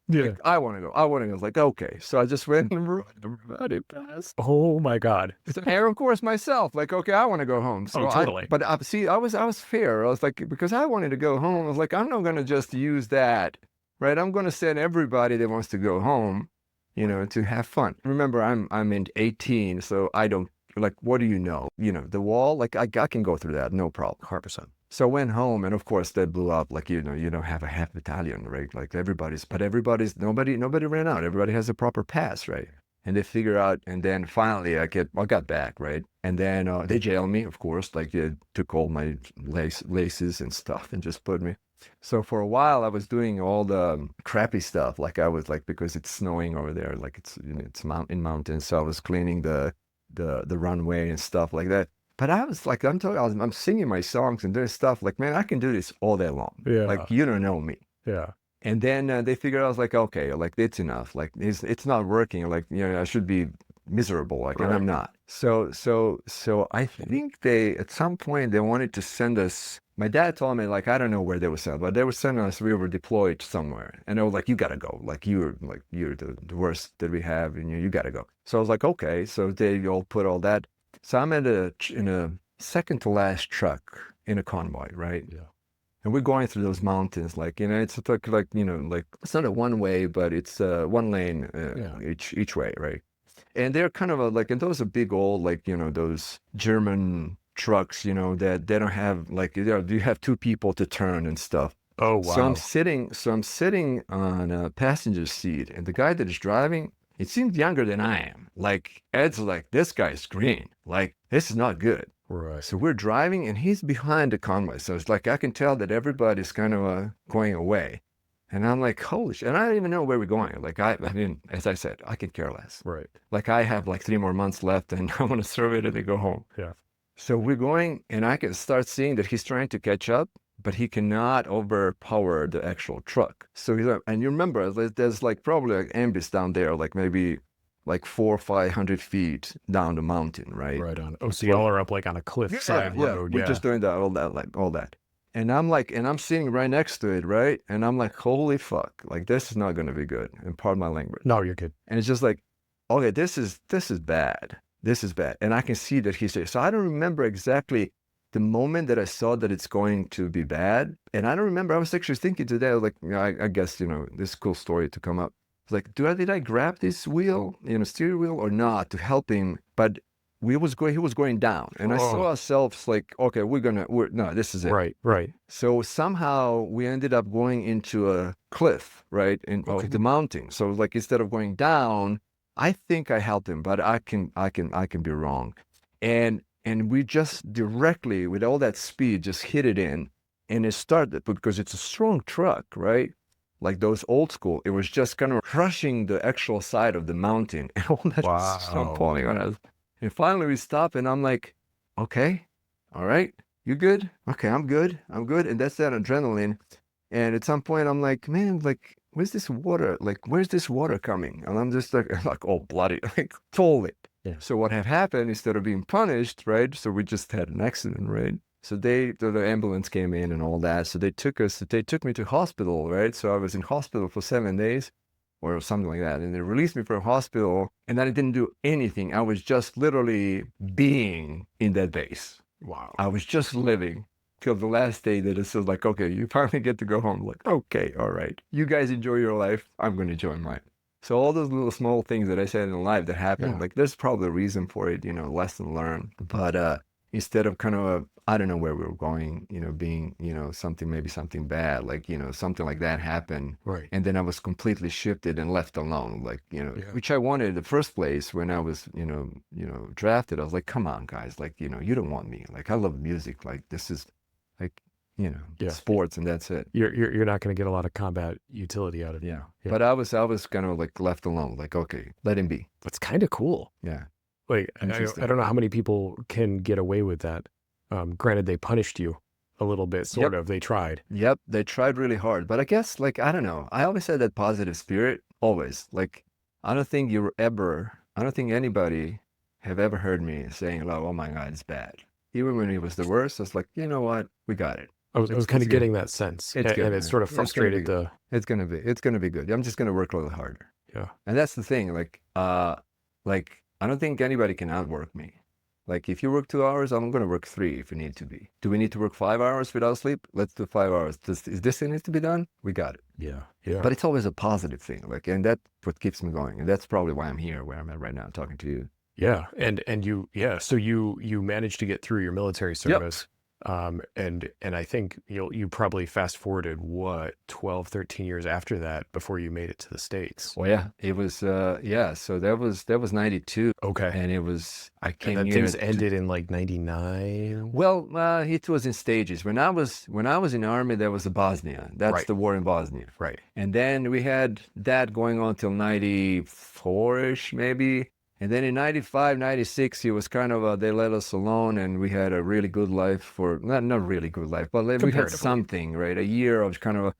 I want to go. I was like, okay. So I just went and everybody passed. Oh my God. And of course myself, like, okay, I want to go home. So totally. I was fair. I was like, because I wanted to go home, I was like, I'm not going to just use that, right? I'm going to send everybody that wants to go home, to have fun. Remember, I'm in 18, so I don't, like, what do you know? The wall, like, I can go through that, no problem. 100%. So I went home, and of course that blew up. Like, you don't have a half battalion, right? Like nobody ran out. Everybody has a proper pass, right? And they figure out, and then finally I got back, right? And then they jailed me, of course. Like, they took all my laces and stuff and just put me. So for a while I was doing all the crappy stuff. Like I was like, because it's snowing over there, like it's in mountains. So I was cleaning the runway and stuff like that. But I was like, I'm singing my songs and there's stuff like, man, I can do this all day long. Yeah. Like, you don't know me. Yeah. And then they figured out, I was like, okay, like, it's enough. Like, it's not working. Like, I should be miserable. Like, right. And I'm not. So I think at some point they wanted to send us. My dad told me, like, I don't know where they were sending, but they were sending us. We were deployed somewhere, and they were like, you gotta go. Like, you're the worst that we have, and you gotta go. So I was like, okay. So they all put all that. So I'm in a second to last truck in a convoy, right? Yeah. And we're going through those mountains, like, it's like it's not a one way, but it's one lane each way, right? And they're kind of like, and those are big old, like, those German trucks, that they don't have, like, you have two people to turn and stuff. Oh, wow. So I'm sitting on a passenger seat, and the guy that is driving, it seems younger than I am. Like, Ed's like, this guy's green. Like, this is not good. Right. So we're driving, and he's behind the convoy. So it's like, I can tell that everybody's kind of going away. And I'm like, holy shit. And I don't even know where we're going. Like, I mean, as I said, I can care less. Right. Like, I have like 3 more months left, and I want to serve it and then go home. Yeah. So we're going, and I can start seeing that he's trying to catch up, but he cannot overpower the actual truck. So he's like, and you remember, there's like probably like ambis down there, like maybe like 400 or 500 feet down the mountain, right? Right on. Oh, so y'all are up like on a cliffside road. We're just doing that, all that. And I'm like, and I'm sitting right next to it, right? And I'm like, holy fuck, like this is not going to be good. And pardon my language. No, you're good. And it's just like, okay, this is bad. This is bad. And I can see that he's there. So I don't remember exactly the moment that I saw that it's going to be bad. And I don't remember, I was actually thinking today, I was like, I guess, this is a cool story to come up. It's like, did I grab this wheel, steering wheel or not to help him? But he was going down. And I saw ourselves like, okay, no, this is it. Right. So somehow we ended up going into a cliff, right? Of the mountain. So like, instead of going down, I think I helped him, but I can be wrong. And we just directly, with all that speed, just hit it in. And it started, because it's a strong truck, right? Like those old school, it was just kind of crushing the actual side of the mountain. And all that stuff falling on us. And finally we stop and I'm like, okay, all right, you good? Okay, I'm good. And that's that adrenaline. And at some point I'm like, man, like, where's this water? Like, where's this water coming? And I'm just like all bloody, like, told it. Yeah. So what had happened, instead of being punished, right? So we just had an accident, right? So the ambulance came in and all that. So they took me to hospital, right? So I was in hospital for 7 days or something like that. And they released me from hospital, and then I didn't do anything. I was just literally being in that base. Wow. I was just living till the last day that it was like, okay, you finally get to go home. Like, okay, all right. You guys enjoy your life. I'm going to enjoy mine. So all those little small things that I said in life that happened, like there's probably a reason for it, lesson learned. But instead of kind of, I don't know where we were going, being, maybe something bad, like, something like that happened. Right. And then I was completely shifted and left alone, like, which I wanted in the first place when I was, drafted. I was like, come on, guys, like, you don't want me. Like, I love music. Like, this is like, sports, and that's it. You're not going to get a lot of combat utility out of it. Yeah. But I was kind of like left alone, like, okay, let him be. That's kind of cool. Yeah. Like, I don't know how many people can get away with that. Granted, they punished you a little bit, sort of. They tried. Yep, they tried really hard. But I guess, like, I don't know. I always had that positive spirit, always. Like, I don't think anybody have ever heard me saying, oh my God, it's bad. Even when it was the worst, I was like, you know what? We got it. I was kind of getting that sense. It's good, and it sort of frustrated It's going to be good. I'm just going to work a little harder. Yeah. And that's the thing. Like, I don't think anybody can outwork me. Like, if you work 2 hours, I'm going to work 3 if it need to be. Do we need to work 5 hours without sleep? Let's do 5 hours. Is this thing needs to be done? We got it. Yeah. But it's always a positive thing. Like, and that's what keeps me going. And that's probably why I'm here, where I'm at right now, talking to you. Yeah. And so you managed to get through your military service. And I think you probably fast forwarded 12, 13 years after that before you made it to the States. Well, yeah, it was, so that was 92. Okay. And I came and here. Things ended in like 99. Well, it was in stages. When I was in the army, there was the Bosnia. That's the war in Bosnia. Right. And then we had that going on till 94-ish, maybe. And then in 95, 96, it was kind of they let us alone, and we had a really good life for, not really good life, but we had something, right? A year of kind of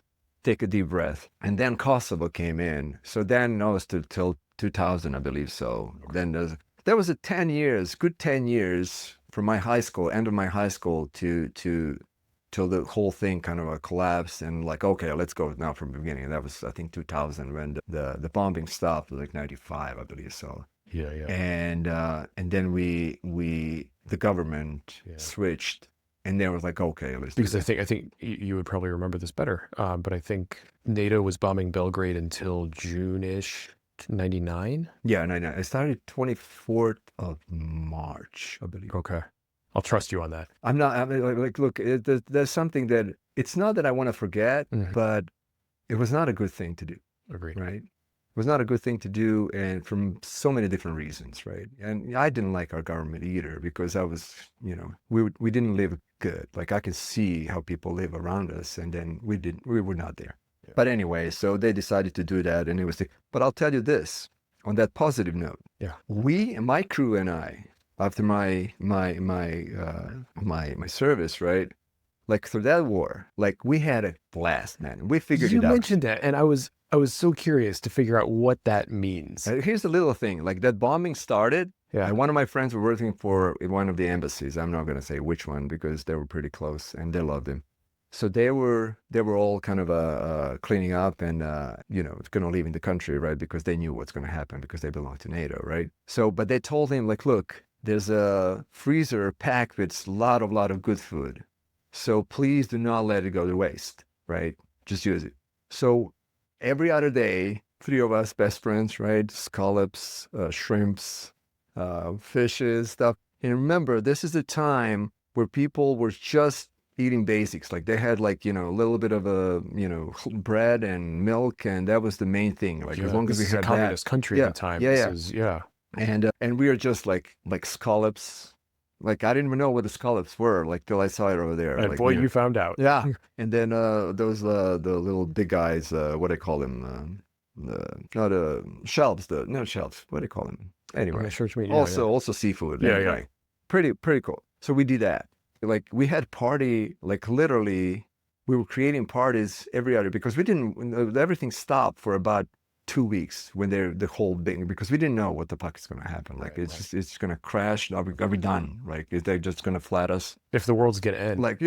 take a deep breath. And then Kosovo came in. So then I was till 2000, I believe so. Okay. Then there was a 10 years, good 10 years from my high school, end of my high school till the whole thing kind of collapsed, and like, okay, let's go now from the beginning. And that was, I think, 2000 when the bombing stopped, like 95, I believe so. Yeah. And then the government switched, and they was like, okay, let's. Because I think you would probably remember this better, but I think NATO was bombing Belgrade until June-ish, 99. Yeah, 99. It started 24th of March, I believe. Okay, I'll trust you on that. I'm not. I mean, like, look, there's something that it's not that I want to forget, but it was not a good thing to do. Agreed. Right. It was not a good thing to do, and from so many different reasons, right? And I didn't like our government either, because I was, we didn't live good. Like, I could see how people live around us, and then we were not there. Yeah. But anyway, so they decided to do that, and it was but I'll tell you this, on that positive note. Yeah. My crew and I, after my service, right? like through that war, like we had a blast, man. We figured You it out. mentioned that, and I was so curious to figure out what that means. Here's the little thing, like that bombing started. Yeah. And one of my friends were working for one of the embassies. I'm not going to say which one because they were pretty close and they loved him. So they were all kind of cleaning up and, going to leave in the country, right? Because they knew what's going to happen because they belong to NATO, right? So, but they told him, like, look, there's a freezer packed with a lot of good food. So please do not let it go to waste, right? Just use it. So every other day, 3 of us, best friends, right? Scallops, shrimps, fishes, stuff. And remember, this is the time where people were just eating basics. Like they had like, a little bit of bread and milk. And that was the main thing. Like as long as we had a communist country at the time. And we are just like scallops. Like I didn't even know what the scallops were, like till I saw it over there. And like, boy, you found out. Yeah. And then those the little big guys, what do they call them? Not shelves, no shelves. What do they call them? Anyway, I'm sure what you mean. also seafood. Yeah, anyway. Pretty cool. So we did that. Like we had party, like literally, we were creating parties every other because we didn't. Everything stopped for about 2 weeks when the whole thing, because we didn't know what the fuck is going to happen. Like it's going to crash. Are we done? Like is they just going to flat us? If the world's going to end. Like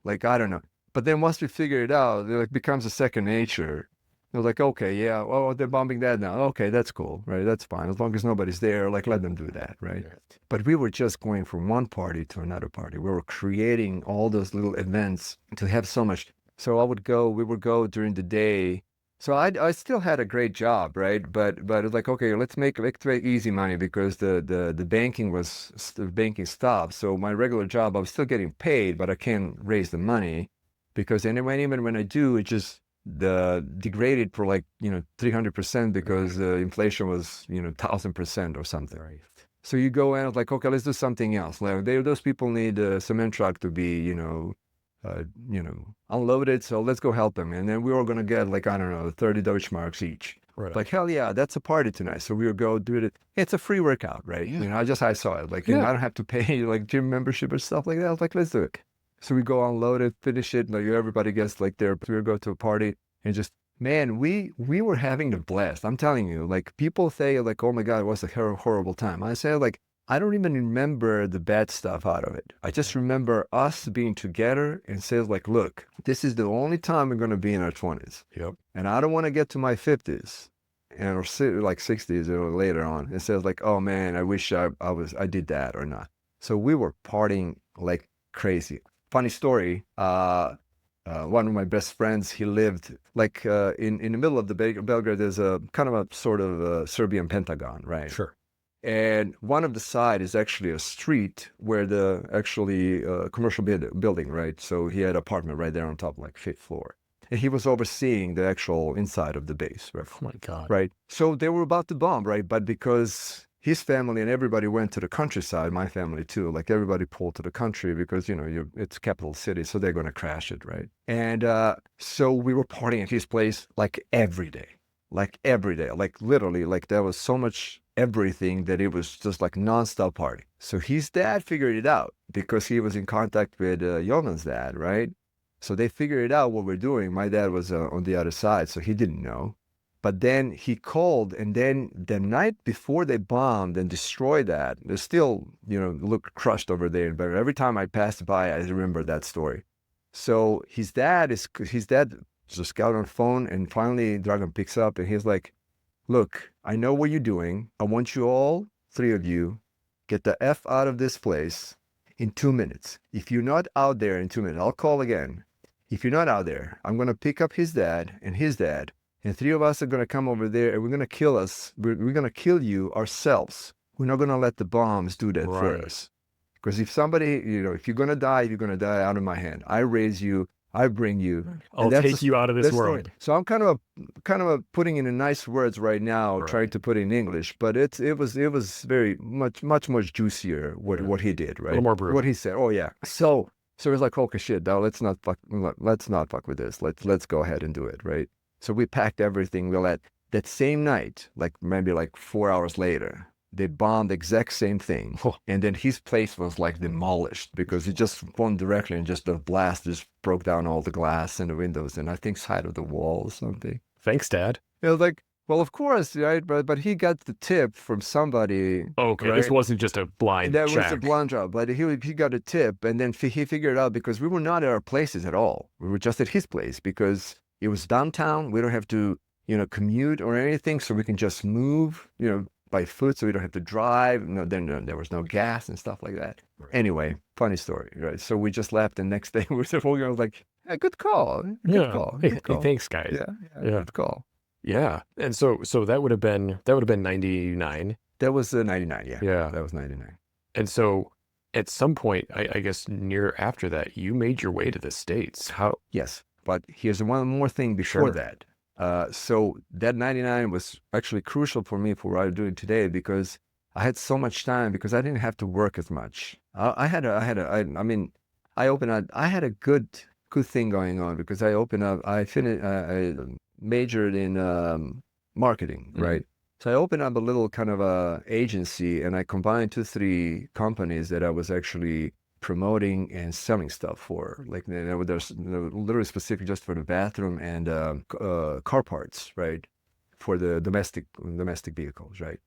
like I don't know. But then once we figure it out, it like becomes a second nature. They're like, okay, yeah, oh, they're bombing that now. Okay, that's cool, right? That's fine. As long as nobody's there, like, let them do that, right? Yeah. But we were just going from one party to another party. We were creating all those little events to have so much. So we would go during the day. So I still had a great job, right? But it was like, okay, let's make easy money because the banking stopped. So my regular job, I was still getting paid, but I can't raise the money because even when I do, it just degraded for like 300% because inflation was 1,000% or something. Right. So you go in like, okay, let's do something else. Like those people need a cement truck to be unloaded, so let's go help them. And then we were gonna get like, I don't know, 30 Deutschmarks each. Right. Like hell yeah, that's a party tonight. So we would go do it. It's a free workout, right? Yeah. I saw it. Like I don't have to pay like gym membership or stuff like that. I was like, let's do it. So we go unload it, finish it, like everybody gets like their, we would go to a party and just, man, we were having the blast. I'm telling you, like people say like, oh my God, it was a horrible time. I say like, I don't even remember the bad stuff out of it. I just remember us being together and says like, look, this is the only time we're going to be in our 20s. Yep. And I don't want to get to my 50s and or like 60s or later on. It says like, oh man, I wish I did that or not. So we were partying like crazy. Funny story. One of my best friends, he lived like in the middle of the Belgrade. There's a kind of a sort of Serbian Pentagon, right? Sure. And one of the side is actually a street where the actually commercial building, right? So he had an apartment right there on top, like 5th floor. And he was overseeing the actual inside of the base, right? Oh my God. Right. So they were about to bomb, right? But because his family and everybody went to the countryside, my family too, like everybody pulled to the country because, it's capital city, so they're going to crash it, right? And so we were partying at his place like every day, like literally, like there was so much everything that it was just like nonstop party. So his dad figured it out because he was in contact with Jonan's dad, right? So they figured out what we're doing. My dad was on the other side, so he didn't know. But then he called, and then the night before they bombed and destroyed that, they still, look crushed over there. But every time I passed by, I remember that story. So his dad just got on the phone, and finally Dragan picks up, and he's like, look, I know what you're doing. I want you all, 3 of you, get the F out of this place in 2 minutes. If you're not out there in 2 minutes, I'll call again. If you're not out there, I'm going to pick up his dad, and 3 of us are going to come over there, and we're going to kill us. We're going to kill you ourselves. We're not going to let the bombs do that for us. Because if somebody, if you're going to die, you're going to die out of my hand. I raise you. I bring you. I'll take you out of this world. So I'm kind of putting in nice words right now, trying to put it in English, but it was very much juicier what he did, right? A little more brutal. What he said. Oh yeah. So it's like, okay, shit, now let's not fuck with this. Let's go ahead and do it, right? So we packed everything. We let that same night, like maybe like 4 hours later, they bombed the exact same thing. And then his place was like demolished because it just went directly and just the blast just broke down all the glass and the windows and I think side of the wall or something. Thanks, Dad. It was like, well, of course, right? But he got the tip from somebody. Okay, right? this wasn't just a blind That check. was a blind job, but he got a tip, and then he figured out because we were not at our places at all. We were just at his place because it was downtown. We don't have to, commute or anything, so we can just move, by foot, so we don't have to drive. No, then there was no gas and stuff like that. Right. Anyway, funny story, right? So we just left, and next day we were like, hey, good call, good call. Hey, thanks, guys. Yeah, Yeah. good call. Yeah, and so that would have been 99. That was 99, yeah. Yeah. That was 99. And so at some point, I guess near after that, you made your way to the States. How? Yes, but here's one more thing before Sure. that. So that 99 was actually crucial for me for what I'm doing today because I had so much time because I didn't have to work as much. I had a good thing going on because I majored in marketing, right? So I opened up a little kind of a agency and I combined 2-3 companies that I was actually promoting and selling stuff for. Like there's literally specific just for the bathroom and car parts, right? For the domestic vehicles, right?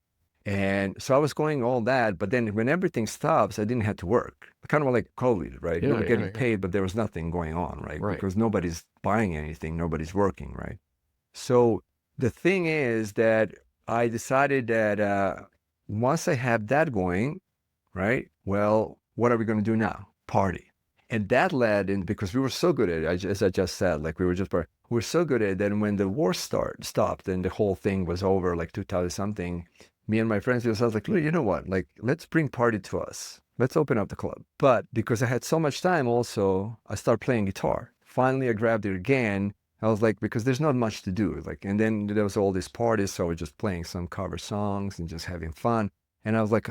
And so I was going all that, but then when everything stops, I didn't have to work. Kind of like COVID, right? Yeah, We were getting yeah. paid, but there was nothing going on, right? Right. Because nobody's buying anything, nobody's working, right? So the thing is that I decided that once I have that going, right? Well, what are we going to do now? Party. And that led in because we were so good at it, as I just said, like we were so good at it that when the war stopped and the whole thing was over, like 2000 something, me and my friends, I was like, look, you know what? Like, let's bring party to us. Let's open up the club. But because I had so much time also, I started playing guitar. Finally, I grabbed it again. I was like, because there's not much to do. Like, and then there was all these parties, so I was just playing some cover songs and just having fun. And I was like,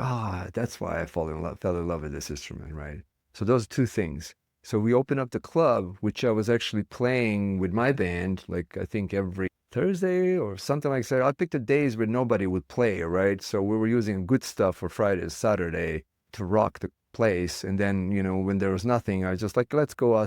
that's why I fell in love with this instrument, right? So those 2 things. So we opened up the club, which I was actually playing with my band, like I think every Thursday or something like that. I picked the days where nobody would play, right? So we were using good stuff for Friday and Saturday to rock the place. And then, when there was nothing, I was just like, let's go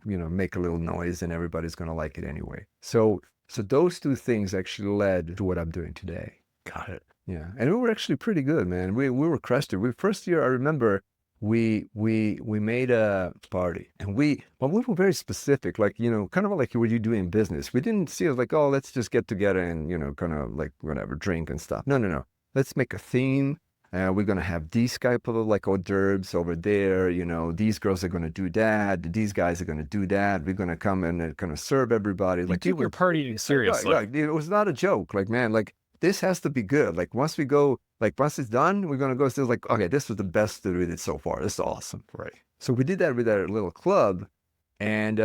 make a little noise and everybody's going to like it anyway. So those 2 things actually led to what I'm doing today. Got it. Yeah. And we were actually pretty good, man. We were crushed it. First year, I remember we made a party and we were very specific, like, kind of like what you do in business. We didn't see it like, oh, let's just get together and, kind of like whatever, drink and stuff. No. Let's make a theme. We're going to have these type of like hors d'oeuvres over there. These girls are going to do that. These guys are going to do that. We're going to come and kind of serve everybody. Like you were partying seriously. Right. It was not a joke. Like, man, like this has to be good. Like once it's done, we're going to go still like, okay, this was the best that we did so far. This is awesome. Right. So we did that with our little club. And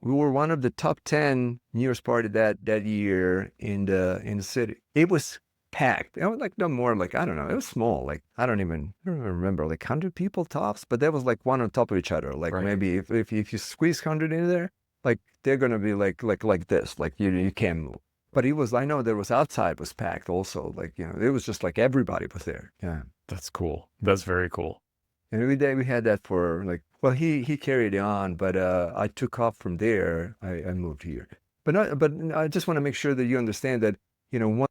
we were one of the top 10 New Year's party that year in the city. It was packed. It was like no more, like, I don't know. It was small. Like, I don't even remember, like 100 people tops, but that was like one on top of each other. Like Right. maybe if you squeeze 100 in there, like they're going to be like this, like you can't move. But I know there was outside was packed also. Like, it was just like everybody was there. Yeah. That's cool. That's very cool. And every day we had that for like, well, he carried it on, but I took off from there. I moved here. But I just want to make sure that you understand that,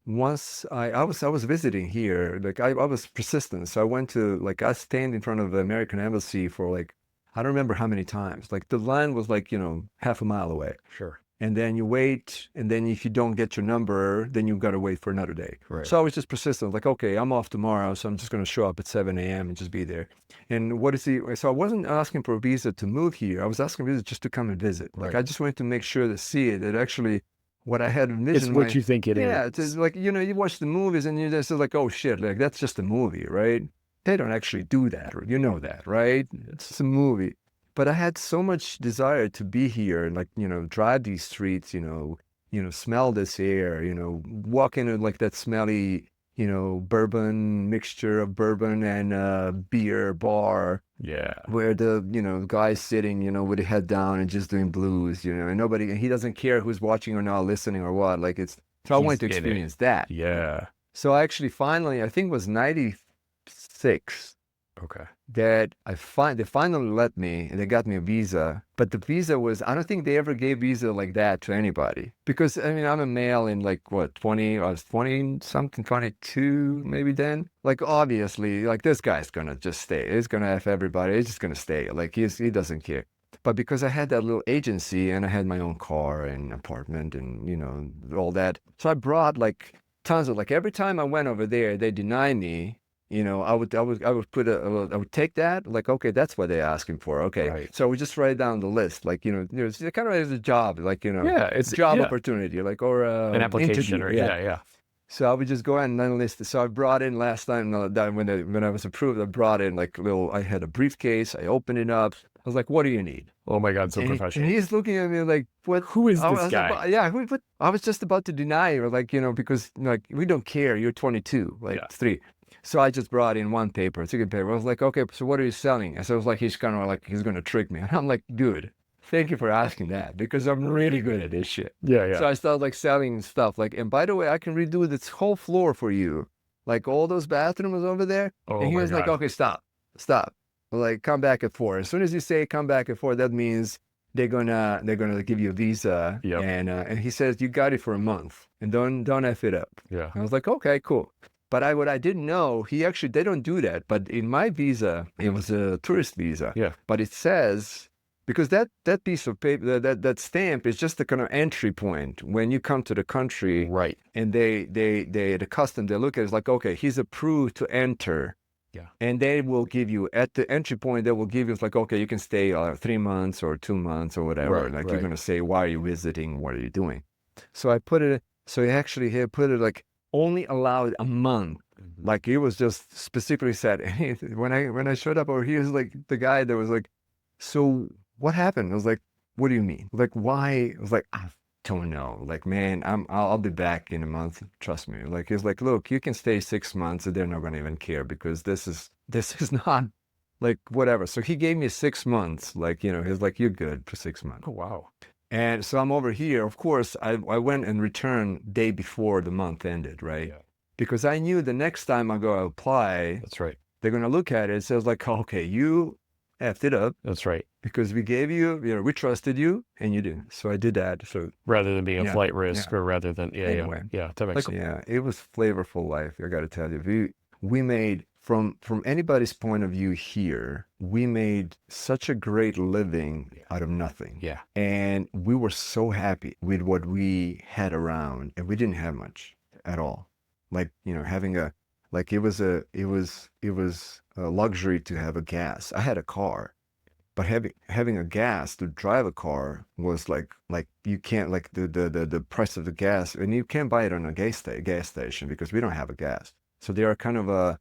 once I was visiting here, like I was persistent. So I went to, like, I stand in front of the American Embassy for like, I don't remember how many times. Like the line was like, half a mile away. Sure. And then you wait, and then if you don't get your number, then you've got to wait for another day. Right. So I was just persistent, like, okay, I'm off tomorrow, so I'm just going to show up at 7 a.m. and just be there. And so I wasn't asking for a visa to move here. I was asking for a visa just to come and visit. Like, Right. I just wanted to make sure to see it, that actually what I had envisioned. It's what you think it is. Yeah, it's like, you watch the movies and you're just like, oh shit, like that's just a movie, right? They don't actually do that, you know that, right? It's just a movie. But I had so much desire to be here and, like, drive these streets, smell this air, walk into like that smelly, bourbon mixture of bourbon and beer bar. Yeah. Where the, guy's sitting, with the head down and just doing blues, and he doesn't care who's watching or not listening or what. Like so I He's wanted to in it. experience that. Yeah. So I actually finally, I think it was 96 Okay. that they finally let me and they got me a visa. But the visa was, I don't think they ever gave visa like that to anybody. Because I mean, I'm a male in like what, 20, I was 20 something, 22 maybe then. Like obviously, like this guy's gonna just stay. He's gonna have everybody, he's just gonna stay. Like he doesn't care. But because I had that little agency and I had my own car and apartment and, you know, all that. So I brought like tons of, like every time I went over there, they deny me. You know, I would put I would take that, like, okay, that's what they're asking for. Okay. Right. So we just write down the list, like, you know, there's kind of as a job, like, you know, Yeah, it's job opportunity, like, or an application interview. or Yeah. yeah. So I would just go ahead and enlist it. So I brought in last time when I was approved, I brought in like I had a briefcase. I opened it up. I was like, "What do you need?" Oh my God, so And professional. he's looking at me like, "What? Who is I this was guy? About, yeah, what? I was just about to deny you, like, you know, because like we don't care. You're 22, like Yeah. 3. So I just brought in one paper, ticket paper. I was like, "Okay, so what are you selling?" And so it was like he's kind of like he's gonna trick me. And I'm like, "Dude, thank you for asking that because I'm really good at this shit." Yeah. So I started like selling stuff, like, and by the way, I can redo this whole floor for you, like all those bathrooms over there. Oh And he my was like, God. "Okay, stop. Like, come back at 4." As soon as you say come back at 4, that means they're gonna give you a visa. Yep. And he says you got it for a month and don't F it up. Yeah. I was like, okay, cool. But what I didn't know, they don't do that. But in my visa, it was a tourist visa. Yeah. But it says, because that piece of paper, that stamp is just the kind of entry point when you come to the country. Right. And the custom, they look at it, it's like, okay, he's approved to enter. Yeah. And they will give you, at the entry point, they will give you, it's like, okay, you can stay 3 months or 2 months or whatever. Right, Like right. you're going to say, why are you visiting? What are you doing? So I put it, so he put it like only allowed a month. Mhm. Like it was just specifically said. And when I showed up over here, he was like, the guy that was like, so what happened? I was like, what do you mean? Like, why? I was like, I don't know. Like, man, I'll be back in a month. Trust me. Like, he's like, look, you can stay 6 months and they're not going to even care because this is not like whatever. So he gave me 6 months. Like, you know, he's like, you're good for 6 months. Oh wow. And so I'm over here. Of course, I went and returned day before the month ended, right? Yeah. Because I knew the next time I go apply, That's right. they're going to look at it. It says like, okay, you effed it up That's right. because we gave you, you know, we trusted you and you didn't. So I did that. So Rather than being a Yeah, flight risk yeah. or rather than Anyway. yeah, that makes sense. yeah, it was flavorful life. I got to tell you, we made from anybody's point of view here, we made such a great living out of nothing. Yeah. And we were so happy with what we had around, and we didn't have much at all. Like, you know, having a, like it was a luxury to have a gas. I had a car, but having a gas to drive a car was like you can't, like the price of the gas, and you can't buy it on a gas station because we don't have a gas. So they are kind of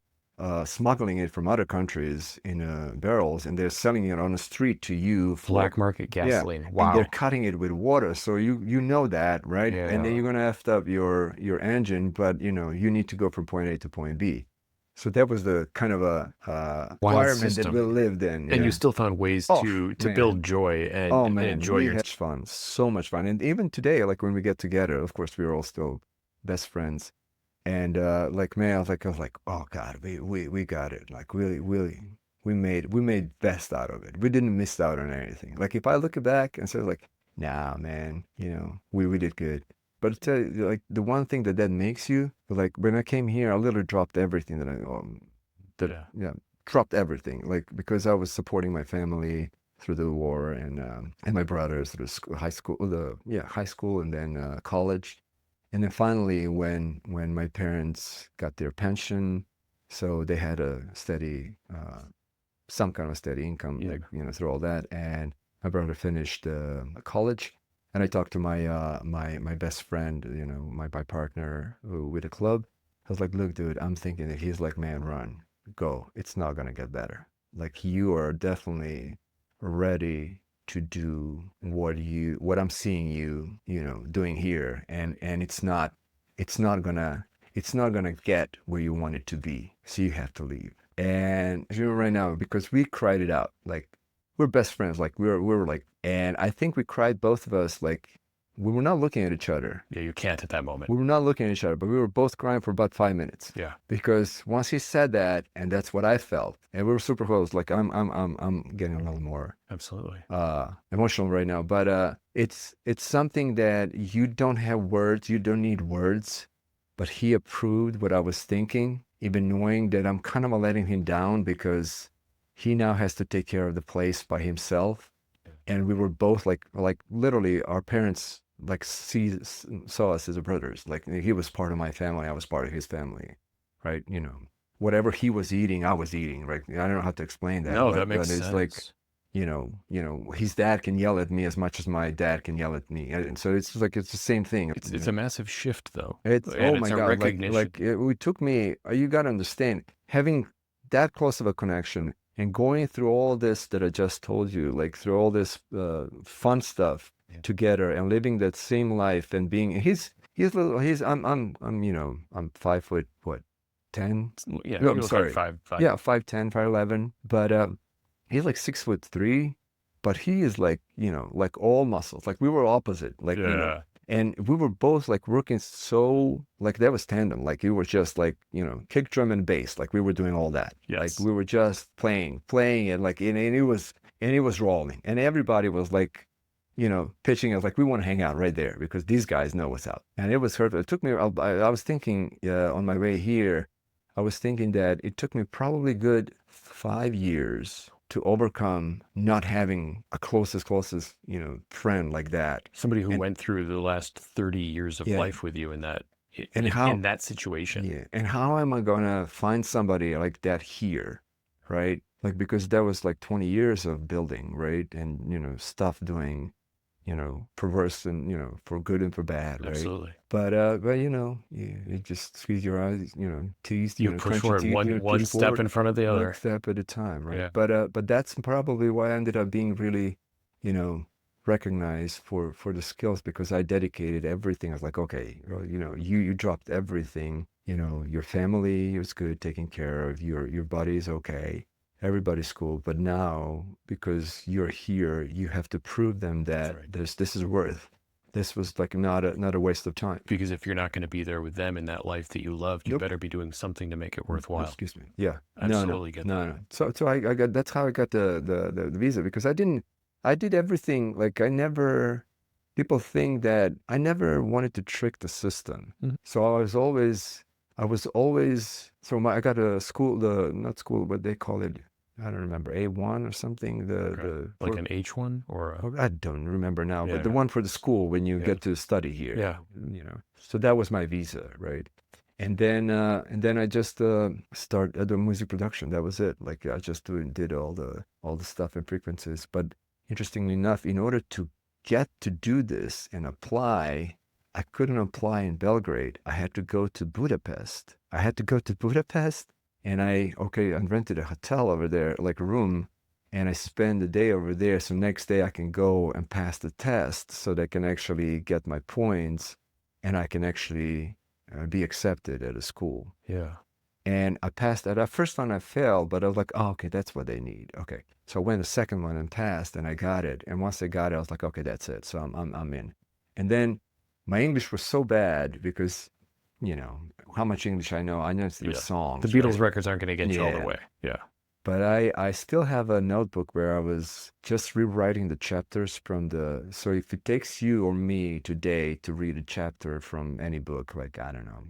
smuggling it from other countries in barrels, and they're selling it on the street to you for Black market gasoline. Wow. and they're cutting it with water, so you know that, right? Yeah. And then you're gonna F up your engine, but you know you need to go from point A to point B. So that was the kind of a environment that system. we lived in. And you still found ways Oh, to man. build joy and, Oh and man, enjoy we your had fun, so much fun, and even today, like when we get together, of course, we're all still best friends. And like man, I was like, oh God, we got it. Like really, we made best out of it. We didn't miss out on anything. Like if I look back and say like, nah, man, you know, we did good. But I tell you, like the one thing that makes you, like when I came here, I literally dropped everything dropped everything. Like because I was supporting my family through the war and my brothers through high school and then college. And then finally, when my parents got their pension, so they had a steady, some kind of steady income, like, you know, through all that. And my brother finished college, and I talked to my my best friend, you know, my partner with the club. I was like, look, dude, I'm thinking that he's like, man, run, go. It's not gonna get better. Like you are definitely ready to do what I'm seeing you know, doing here, and it's not gonna get where you want it to be. So you have to leave. And you know, right now, because we cried it out, like we're best friends, like we were like, and I think we cried, both of us, like we were not looking at each other. Yeah, you can't at that moment. We were not looking at each other, but we were both crying for about 5 minutes. Yeah. Because once he said that, and that's what I felt, and we were super close. Like I'm getting a little more Absolutely. emotional right now. But it's something that you don't have words. You don't need words. But he approved what I was thinking, even knowing that I'm kind of letting him down because he now has to take care of the place by himself. And we were both like literally our parents like saw us as brothers. Like he was part of my family, I was part of his family, right? You know, whatever he was eating, I was eating, right? I don't know how to explain that. No, that makes sense. It's like, you know, his dad can yell at me as much as my dad can yell at me, and so it's like it's the same thing. It's a massive shift, though. It's and oh my it's a God, recognition. it took me. You got to understand having that close of a connection. And going through all this that I just told you, like through all this fun stuff together, and living that same life, and being he's I'm you know I'm 5'10". Yeah, No, I'm sorry. Like 5'5". Yeah, 5'10", 5'11". But he's like 6'3", but he is like like all muscles. Like we were opposite. Like and we were both like working so like that was tandem. Like we were just like kick drum and bass. Like we were doing all that. Yes. Like we were just playing and like and it was rolling, and everybody was like pitching us like we want to hang out right there because these guys know what's up. And it was hurtful. It took me. I was thinking on my way here, I was thinking that it took me probably good 5 years to overcome not having a closest, friend like that. Somebody who went through the last 30 years of life with you in that in that situation. Yeah. And how am I gonna find somebody like that here, right? Like because that was like 20 years of building, right? And stuff doing, perverse and for good and for bad, right? Absolutely. But you just squeeze your eyes, teeth, you push forward one step in front of the other. One step at a time, right? Yeah. But that's probably why I ended up being really, recognized for the skills, because I dedicated everything. I was like, okay, well, you dropped everything. Your family was good, taken care of. Your body's okay. Everybody's cool. But now, because you're here, you have to prove them that this is worth. This was like not a waste of time. Because if you're not going to be there with them in that life that you loved, you better be doing something to make it worthwhile. Excuse me. Yeah. Absolutely get that. No. So I got, that's how I got the visa, because I did everything. Like people think that I never wanted to trick the system. Mm-hmm. So I was always, I got a school, not school, but they call it, I don't remember, A1 or something. Like an H1 or I don't remember now, Yeah. but the one for the school when you get to study here. Yeah. So that was my visa, right? And then I just started doing music production. That was it. Like I just did all the stuff and frequencies. But interestingly enough, in order to get to do this and apply, I couldn't apply in Belgrade. I had to go to Budapest. And I rented a hotel over there, like a room, and I spend the day over there. So next day I can go and pass the test so that I can actually get my points, and I can actually be accepted at a school. Yeah. And I passed that. First one I failed, but I was like, oh, okay, that's what they need. Okay. So I went the second one and passed, and I got it. And once I got it, I was like, okay, that's it. So I'm in. And then my English was so bad because, how much English I know the songs. The Beatles records aren't going to get you all the way. Yeah. But I still have a notebook where I was just rewriting the chapters so if it takes you or me today to read a chapter from any book, like, I don't know,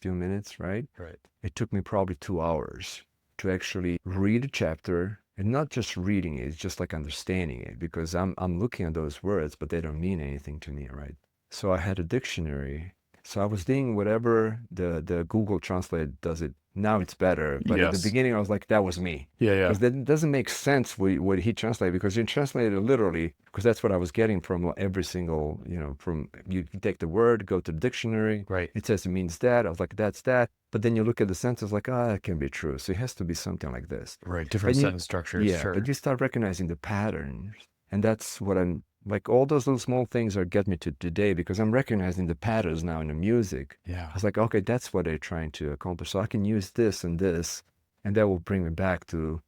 few minutes, right? Right. It took me probably 2 hours to actually read a chapter, and not just reading it, it's just like understanding it, because I'm looking at those words, but they don't mean anything to me, right? So I had a dictionary. So I was doing whatever the Google Translate does it. Now it's better. But at the beginning, I was like, that was me. Yeah. Because that doesn't make sense what he translated, because he translated it literally, because that's what I was getting from every single, from you take the word, go to the dictionary. Right. It says it means that. I was like, that's that. But then you look at the sentence like, that can be true. So it has to be something like this. Right. Different sentence structures. Yeah. Sure. But you start recognizing the patterns. And that's what I'm like, all those little small things are get me to today, because I'm recognizing the patterns now in the music. Yeah. I was like, okay, that's what they're trying to accomplish. So I can use this, and that will bring me back to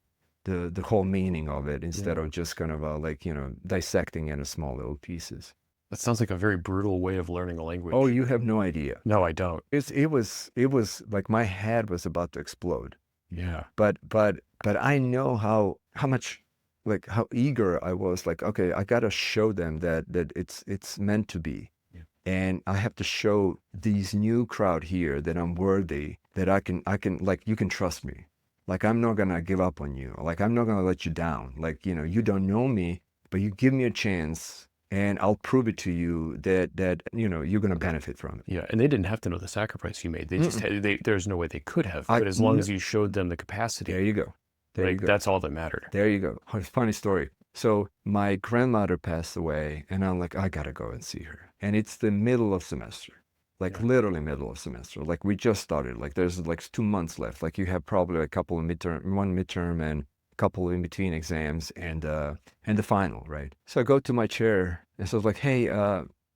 the whole meaning of it, instead of just kind of dissecting it in small little pieces. That sounds like a very brutal way of learning a language. Oh, you have no idea. No, I don't. It was like my head was about to explode. Yeah. But I know how much, like how eager I was. Like, okay, I gotta show them that it's meant to be. Yeah. And I have to show these new crowd here that I'm worthy, that I can like, you can trust me. Like, I'm not gonna give up on you. Like, I'm not gonna let you down. Like, you don't know me, but you give me a chance, and I'll prove it to you that you're gonna benefit from it. Yeah, and they didn't have to know the sacrifice you made. They just had, there's no way they could have. I- But as long as you showed them the capacity, There you go. There you like go. that's all that mattered. There you go. Funny story. So my grandmother passed away, and I'm like, I gotta go and see her. And it's the middle of semester, like Yeah. literally middle of semester. Like, we just started. Like, there's like 2 months left. Like, you have probably a couple of one midterm and a couple in between exams, and the final, right? So I go to my chair, and so I was like, hey,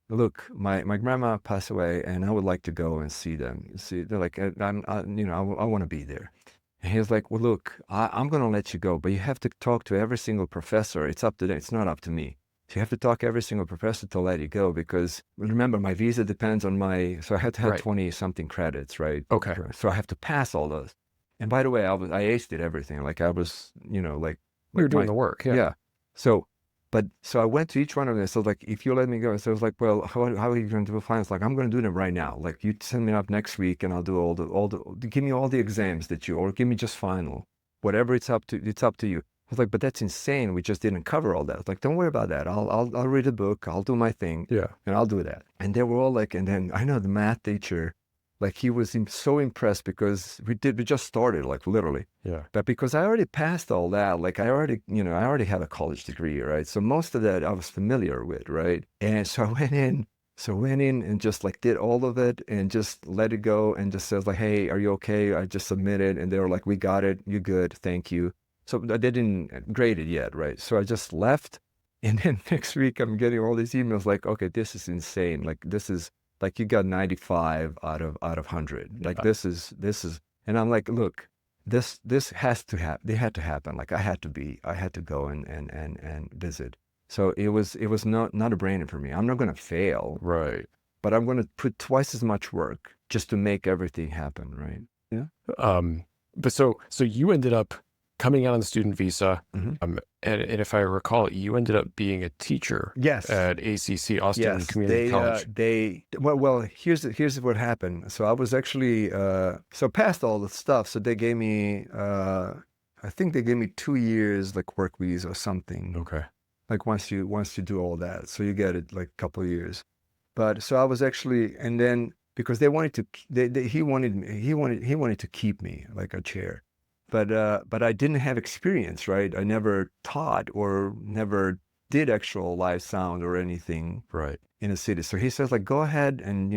look, my grandma passed away, and I would like to go and see them. See, they're like, I want to be there. And he was like, well, look, I'm going to let you go, but you have to talk to every single professor. It's up to them. It's not up to me. So you have to talk to every single professor to let you go, because remember, my visa depends on so I had to have Right. 20 something credits, right? Okay. So I have to pass all those. And by the way, I aced it everything. Like, I was, like. We were doing the work. Yeah. Yeah. So I went to each one of them. So like, if you let me go, so I was like, well, how are you going to do finals? Like, I'm going to do them right now. Like, you send me up next week, and I'll do all the give me all the exams or give me just final, whatever it's up to you. I was like, but that's insane. We just didn't cover all that. I was like, don't worry about that. I'll read a book. I'll do my thing. Yeah. And I'll do that. And they were all like, and then I know the math teacher, like, he was so impressed because we just started, like, literally. Yeah. But because I already passed all that, like, I already had a college degree, right? So most of that I was familiar with, right? And so I went in and just like did all of it and just let it go, and just says like, hey, are you okay? I just submitted, and they were like, we got it. You're good. Thank you. So they didn't grade it yet, right? So I just left. And then next week I'm getting all these emails like, okay, this is insane. Like, this is like, you got 95 out of 100. Like, this is, and I'm like, look, this has to happen. They had to happen. Like, I had to go and visit. So it was not a brainer for me. I'm not going to fail, Right. but I'm going to put twice as much work just to make everything happen, right? Yeah. But so you ended up coming out on the student visa, Mhm. and if I recall, you ended up being a teacher. Yes. At ACC, Austin Community College. Well, here's what happened. So I was actually so past all the stuff. So they gave me I think they gave me 2 years like work visa or something. Okay. Like, once you do all that, so you get it like a couple of years. But so I was actually, and then because they wanted to, he wanted to keep me like a chair. But I didn't have experience, right? I never taught or never did actual live sound or anything Right. in a city. So he says like, go ahead and,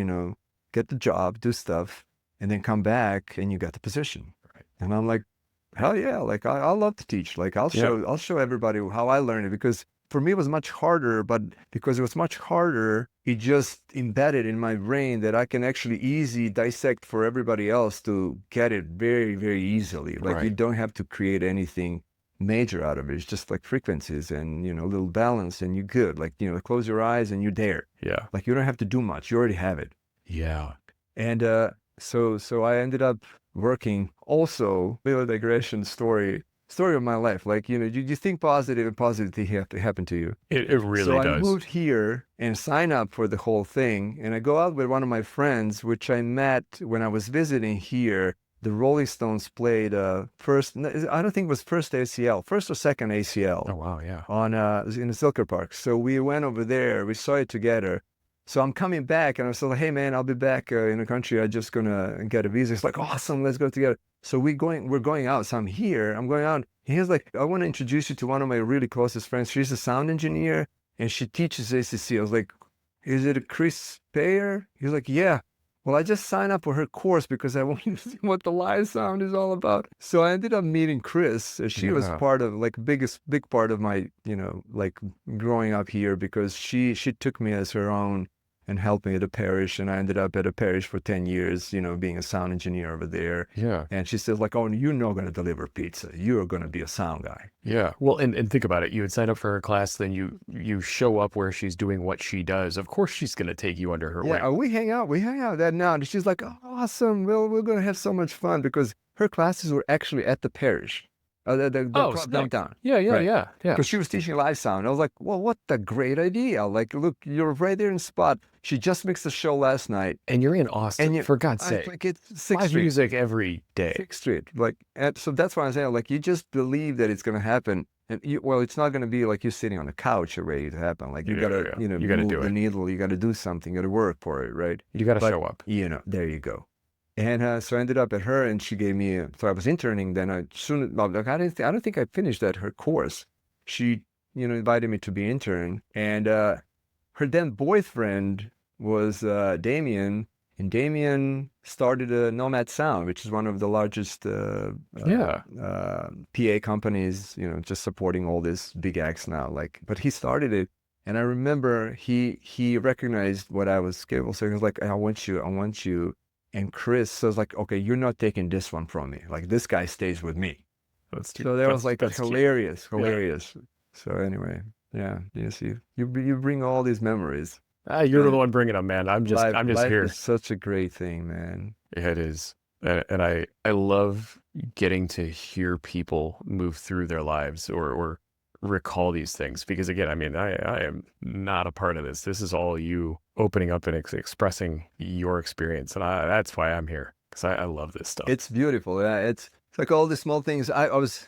get the job, do stuff, and then come back and you got the position. Right. And I'm like, hell yeah. Like, I love to teach. Like, I'll show everybody how I learned it, because for me it was much harder, but because it was much harder, it just embedded in my brain that I can actually easily dissect for everybody else to get it very, very easily. Like, Right. you don't have to create anything major out of it. It's just like frequencies and, a little balance, and you're good. Like, close your eyes and you're there. Yeah. Like, you don't have to do much. You already have it. Yeah. And so I ended up working also, little digression story of my life. Like, you think positive, and positive things have to happen to you. It really So does. I moved here and signed up for the whole thing. And I go out with one of my friends, which I met when I was visiting here. The Rolling Stones played first, I don't think it was first ACL, first or second ACL. Oh, wow. Yeah. On in the Silker Park. So we went over there, we saw it together. So I'm coming back, and I was like, hey man, I'll be back in the country. I'm just gonna get a visa. It's like, awesome, let's go together. So we're going out. So I'm here, I'm going out. He was like, I want to introduce you to one of my really closest friends. She's a sound engineer and she teaches ACC. I was like, is it Chris Payer? He was like, yeah. Well, I just signed up for her course because I wanted to see what the live sound is all about. So I ended up meeting Chris. She was part of like big part of my, like growing up here, because she took me as her own and helping at a parish. And I ended up at a parish for 10 years, being a sound engineer over there. Yeah. And she says like, oh, you're not going to deliver pizza. You're going to be a sound guy. Yeah. Well, and think about it. You would sign up for her class, then you show up where she's doing what she does. Of course, she's going to take you under her wing. We hang out that now. And she's like, oh, awesome. Well, we're going to have so much fun because her classes were actually at the parish. The club downtown. Yeah. Because she was teaching live sound. I was like, well, what a great idea. Like, look, you're right there in spot. She just mixed the show last night. And you're in Austin, for God's sake. Like, it's 6th live Street. music every day. 6th Street. Like, and so that's why I'm saying, like, you just believe that it's going to happen. And it's not going to be like you're sitting on a couch and ready to happen. Like, you got to, you got to do the it. needle. You got to do something. You got to work for it, right? You got to show up. There you go. And so I ended up at her, and she gave me. So I was interning. Then I don't think I finished her course. She, invited me to be intern, and her then boyfriend was Damien, and Damien started a Nomad Sound, which is one of the largest PA companies. Just supporting all these big acts now. Like, but he started it. And I remember he recognized what I was capable. So he was like, I want you. And Chris was like, okay, you're not taking this one from me. Like, this guy stays with me. So that was like hilarious. Yeah. So anyway, you bring all these memories. You're the one bringing them, man. I'm just life here. Is such a great thing, man. Yeah, it is. And I love getting to hear people move through their lives or recall these things, because again, I mean, I am not a part of this. This is all you opening up and expressing your experience, and that's why I'm here, because I love this stuff. It's beautiful. Yeah, it's like all the small things. I was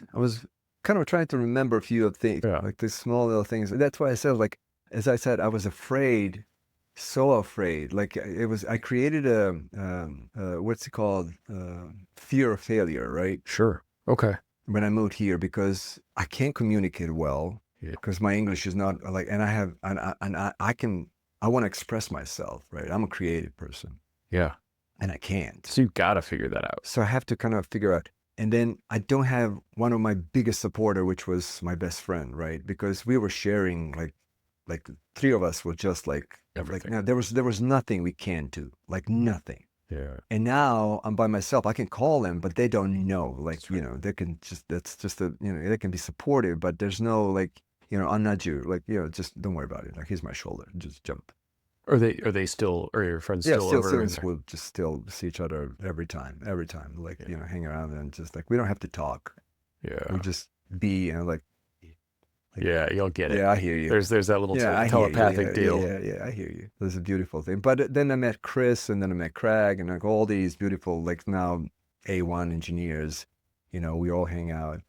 kind of trying to remember a few of things, like the small little things. That's why I said, like, as I said, I was afraid, so afraid. Like, I created a what's it called, fear of failure, right? Sure. Okay. When I moved here, because I can't communicate well, because my English is not like, and I want to express myself, right? I'm a creative person. Yeah. And I can't. So you got to figure that out. So I have to kind of figure out. And then I don't have one of my biggest supporter, which was my best friend, right? Because we were sharing, like three of us were just like everything. Like, no, there was nothing we can't do, like nothing. Yeah. And now I'm by myself. I can call them, but they don't know. Like, they can just, that's just they can be supportive, but there's no like, I'll nudge you. Like, just don't worry about it. Like, here's my shoulder. Just jump. Are they still, are your friends still over? Yeah, we'll just still see each other every time. Like, hang around and just like, we don't have to talk. Yeah. We just be, like, yeah, you'll get it. Yeah, I hear you. There's that little telepathic deal. Yeah, I hear you. There's a beautiful thing. But then I met Chris, and then I met Craig, and like all these beautiful, like now A1 engineers, we all hang out.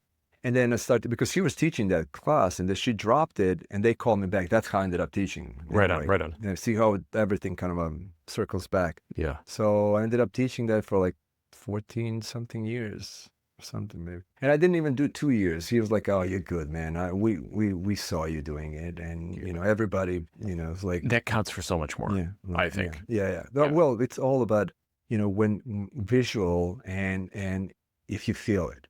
And then I started, because she was teaching that class, and then she dropped it, and they called me back. That's how I ended up teaching. Right on. And see how everything kind of circles back. Yeah. So I ended up teaching that for like 14 something years. Something maybe, and I didn't even do 2 years. He was like, "Oh, you're good, man. We saw you doing it, and everybody, it's like that counts for so much more. Yeah, I think. Yeah. Well, it's all about when visual and if you feel it.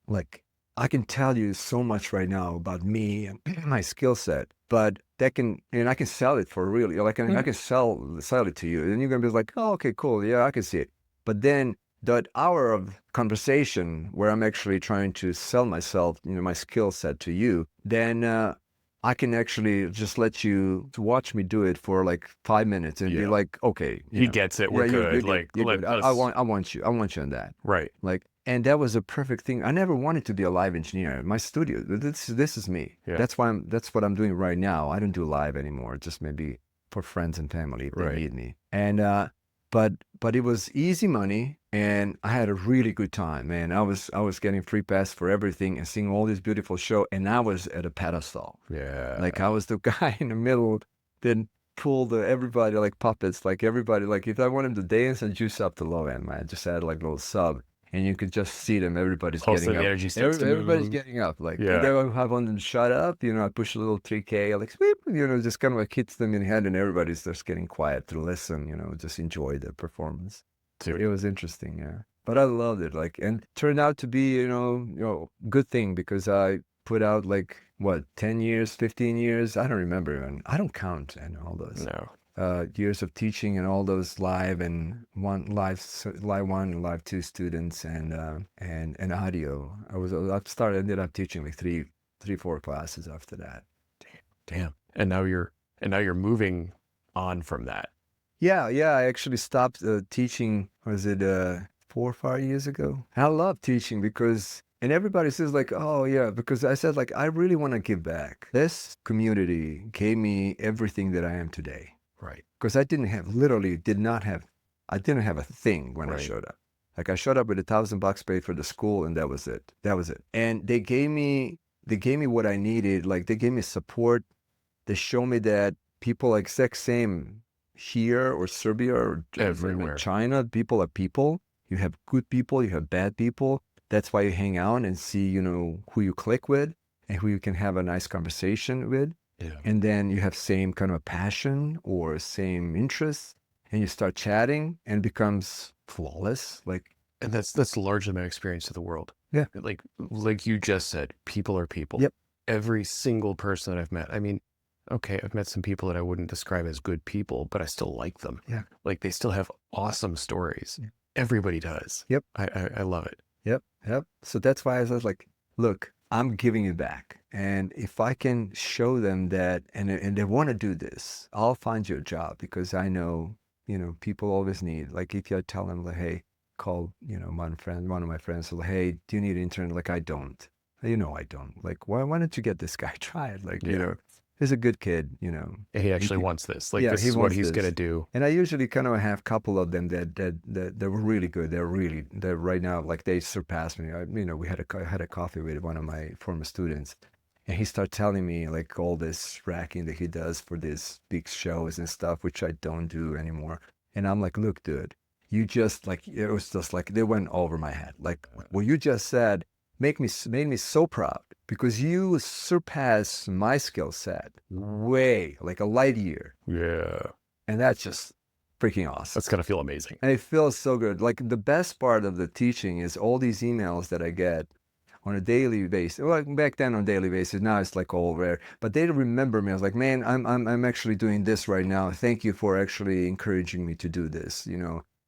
Like, I can tell you so much right now about me and my skill set, but I can sell it for real. Like, I can sell it to you, and you're gonna be like, "Oh, okay, cool. Yeah, I can see it." But then that hour of conversation where I'm actually trying to sell myself, my skill set to you, then I can actually just let you watch me do it for like 5 minutes and be like, okay, he gets it. We're good. You're good. I want you on that. Right. Like, and that was a perfect thing. I never wanted to be a live engineer. My studio, this is me. Yeah. That's what I'm doing right now. I don't do live anymore. Just maybe for friends and family if they need me. And but it was easy money, and I had a really good time, man. I was getting free pass for everything and seeing all this beautiful show, and I was at a pedestal. Yeah. Like, I was the guy in the middle, then pull everybody like puppets, like everybody, like if I wanted to dance and juice up the low end, man, I just had like a little sub. And you could just see them. Everybody's getting up. Everybody's getting up. Like, I want them to shut up. I push a little 3K, like, sweep, just kind of like hits them in the head, and everybody's just getting quiet to listen, just enjoy the performance. Dude. It was interesting, yeah. But I loved it. Like, and turned out to be, good thing, because I put out like, 10 years, 15 years? I don't remember. And I don't count and all those. No. years of teaching and all those live and live one and live two students and audio. Ended up teaching like four classes after that. Damn. And now you're moving on from that. Yeah. I actually stopped teaching. Was it 4 or 5 years ago? I love teaching because. And everybody says like, oh yeah, because I said like, I really want to give back. This community gave me everything that I am today. Right. Because I didn't have a thing when I showed up. Like I showed up with $1,000 paid for the school and that was it. And they gave me what I needed. Like they gave me support. They show me that people like exact same here or Serbia or everywhere. China, people are people. You have good people, you have bad people. That's why you hang out and see, who you click with and who you can have a nice conversation with. Yeah. And then you have same kind of passion or same interests and you start chatting and it becomes flawless. And that's largely my experience of the world. Yeah. Like you just said, people are people. Yep. Every single person that I've met. I mean, okay, I've met some people that I wouldn't describe as good people, but I still like them. Yeah. Like they still have awesome stories. Yeah. Everybody does. Yep. I love it. Yep. So that's why I was like, look, I'm giving it back. And if I can show them that, and they want to do this, I'll find you a job because I know, people always need, like if you tell them like, hey, call, one of my friends, like, hey, do you need an intern? Like, I don't. I don't. Like, why don't you get this guy? Try it. Like, he's a good kid, He actually wants this. Like, this is what he's going to do. And I usually kind of have a couple of them that were really good. They're right now, like they surpassed me. We had a coffee with one of my former students and he started telling me like all this racking that he does for these big shows and stuff, which I don't do anymore. And I'm like, look, dude, you just like, it was just like, they went over my head. Like what you just said made me so proud because you surpass my skill set way, like a light year. Yeah. And that's just freaking awesome. That's going to feel amazing. And it feels so good. Like the best part of the teaching is all these emails that I get on a daily basis. Well, back then on a daily basis, now it's like all rare. But they remember me. I was like, man, I'm actually doing this right now. Thank you for actually encouraging me to do this.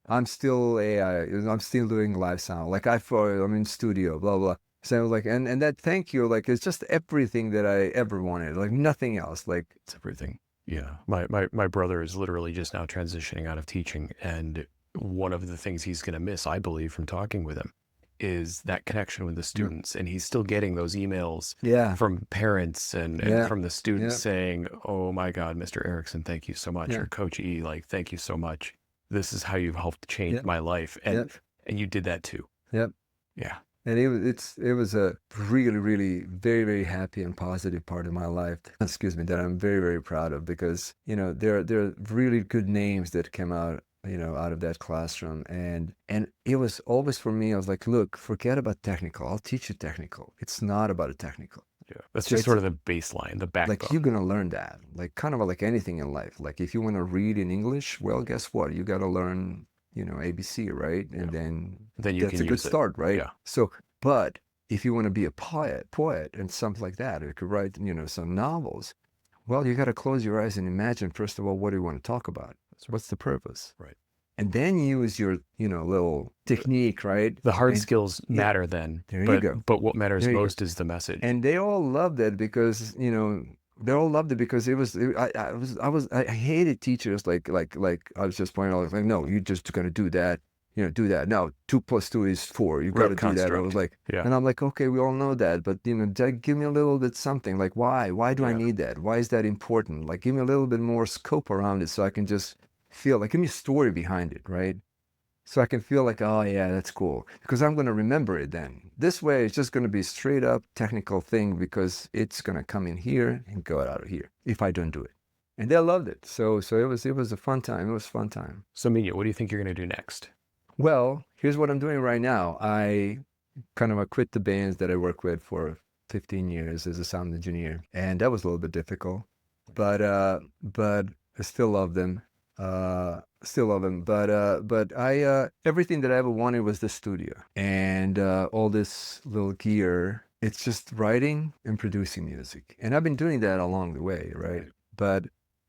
I'm still AI. I'm still doing live sound. Like I'm in studio, blah, blah. So like, and that thank you, like, it's just everything that I ever wanted, like nothing else. Like it's everything. Yeah. My brother is literally just now transitioning out of teaching. And one of the things he's going to miss, I believe, from talking with him is that connection with the students. And he's still getting those emails from parents and from the students saying, oh my God, Mr. Erickson, thank you so much. Or Coach E, like, thank you so much. This is how you've helped change my life. And you did that too. Yep. Yeah. And it was a really, really very, very happy and positive part of my life, that I'm very, very proud of because, there are really good names that came out, out of that classroom. And it was always for me, I was like, look, forget about technical. I'll teach you technical. It's not about a technical. Yeah. That's just sort of the baseline, the backbone. Like you're going to learn that, like kind of like anything in life. Like if you want to read in English, well, guess what? You got to learn ABC, right? And then that's a good start, right? Yeah. So, but if you want to be a poet and something like that, or you could write, some novels, well, you got to close your eyes and imagine, first of all, what do you want to talk about? What's the purpose? Right. And then use your, little technique, right? The hard skills matter then. There you go. But what matters most is the message. And they all loved it because, they all loved it because I hated teachers like I was just pointing out like, no, you're just gonna do that, do that. No, 2 + 2 is 4. You got to do that. I was like, and I'm like, okay, we all know that, but give me a little bit something. Like, why do I need that? Why is that important? Like, give me a little bit more scope around it so I can just feel like, give me a story behind it, right? So I can feel like, oh yeah, that's cool. Because I'm going to remember it then. This way, it's just going to be straight up technical thing because it's going to come in here and go out of here if I don't do it. And they loved it. So it was a fun time. It was a fun time. So Minja, what do you think you're going to do next? Well, here's what I'm doing right now. I kind of quit the bands that I worked with for 15 years as a sound engineer. And that was a little bit difficult. But I still love them. But I everything that I ever wanted was the studio and all this little gear. It's just writing and producing music, and I've been doing that along the way, right? But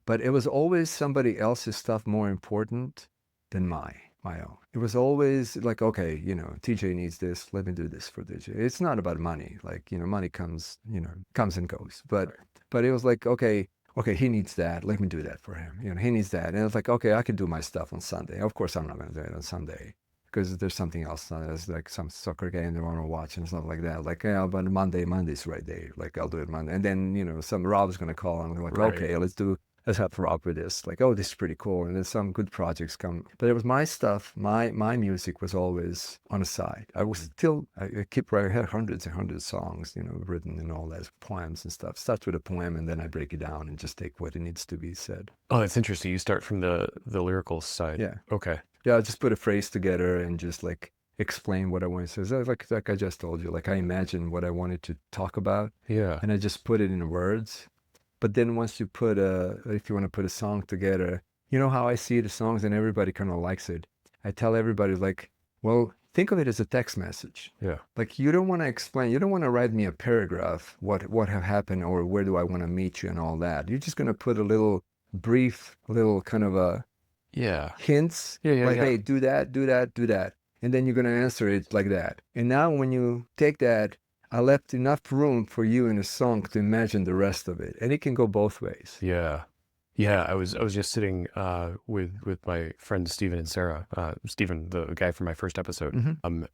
but it was always somebody else's stuff more important than my own. It was always like, okay, TJ needs this, let me do this for TJ. It's not about money. Like, money comes and goes. But it was like, okay, he needs that, let me do that for him. He needs that. And it's like, okay, I can do my stuff on Sunday. Of course I'm not going to do it on Sunday, because there's something else. There's like some soccer game they want to watch and stuff like that. Like, yeah, but Monday's right there. Like, I'll do it Monday. And then, some Rob's going to call and I'm like, Right. okay, let's help Rob with this. Like, oh, this is pretty cool. And then some good projects come. But it was my stuff. My music was always on the side. I keep writing. I had hundreds and hundreds of songs, written and all that, poems and stuff. Starts with a poem and then I break it down and just take what it needs to be said. Oh, that's interesting. You start from the lyrical side. Yeah. Okay. Yeah, I just put a phrase together and just like explain what I want to say. So like I just told you, like I imagine what I wanted to talk about. Yeah. And I just put it in words. But then once you if you want to put a song together, you know how I see the songs and everybody kind of likes it. I tell everybody like, well, think of it as a text message. Yeah. Like you don't want to explain, you don't want to write me a paragraph, what have happened or where do I want to meet you and all that. You're just going to put a little brief, little kind of a hints. Yeah. Hey, do that, do that, do that. And then you're going to answer it like that. And now when you take that, I left enough room for you in a song to imagine the rest of it. And it can go both ways. Yeah. Yeah, I was just sitting with my friends Steven and Sarah. Steven, the guy from my first episode. Mm-hmm.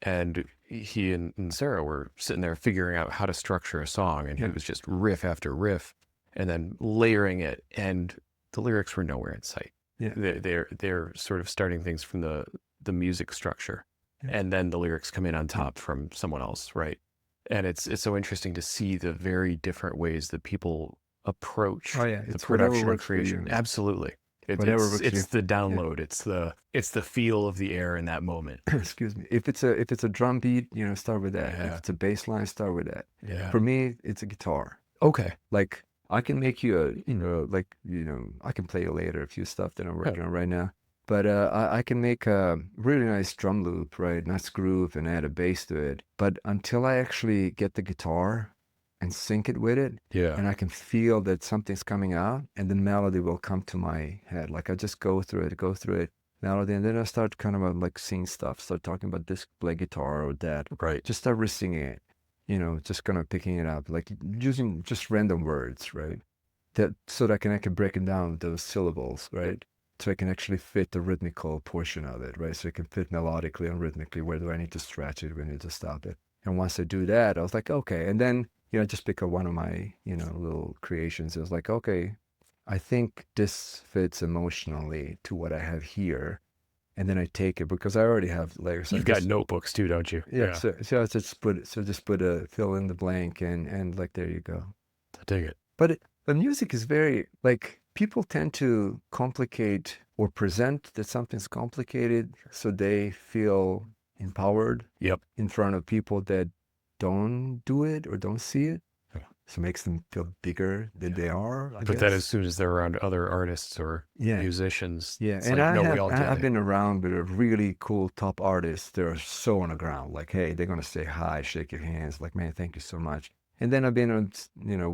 And he and Sarah were sitting there figuring out how to structure a song, and he was just riff after riff and then layering it, and the lyrics were nowhere in sight. Yeah. They're sort of starting things from the music structure, and then the lyrics come in on top from someone else, right? And it's so interesting to see the very different ways that people approach the production and creation. Absolutely. It's the download. Yeah. It's the feel of the air in that moment. Excuse me. If it's a drum beat, start with that. Yeah. If it's a bass line, start with that. Yeah. For me, it's a guitar. Okay. Like I can make you I can play you later a few stuff that I'm working on right now. But I can make a really nice drum loop, right? Nice groove and add a bass to it. But until I actually get the guitar and sync it with it, and I can feel that something's coming out, and the melody will come to my head. Like I just go through it, melody, and then I start kind of like seeing stuff, start talking about this, play guitar or that. Right. Just start singing it, just kind of picking it up, like using just random words, right? So that I can break it down, those syllables, right? So I can actually fit the rhythmical portion of it, right? So it can fit melodically and rhythmically. Where do I need to stretch it? Where do I need to stop it? And once I do that, I was like, okay. And then, just pick up one of my, little creations. It was like, okay, I think this fits emotionally to what I have here. And then I take it because I already have layers. You've got notebooks too, don't you? Yeah. So I just put a fill in the blank and like, there you go. I dig it. But music is very like, people tend to complicate or present that something's complicated so they feel empowered in front of people that don't do it or don't see it. So it makes them feel bigger than they are. But then as soon as they're around other artists or musicians, it's and like, I've been around with a really cool top artists. They're so on the ground. Like, hey, they're going to say hi, shake your hands. Like, man, thank you so much. And then I've been on,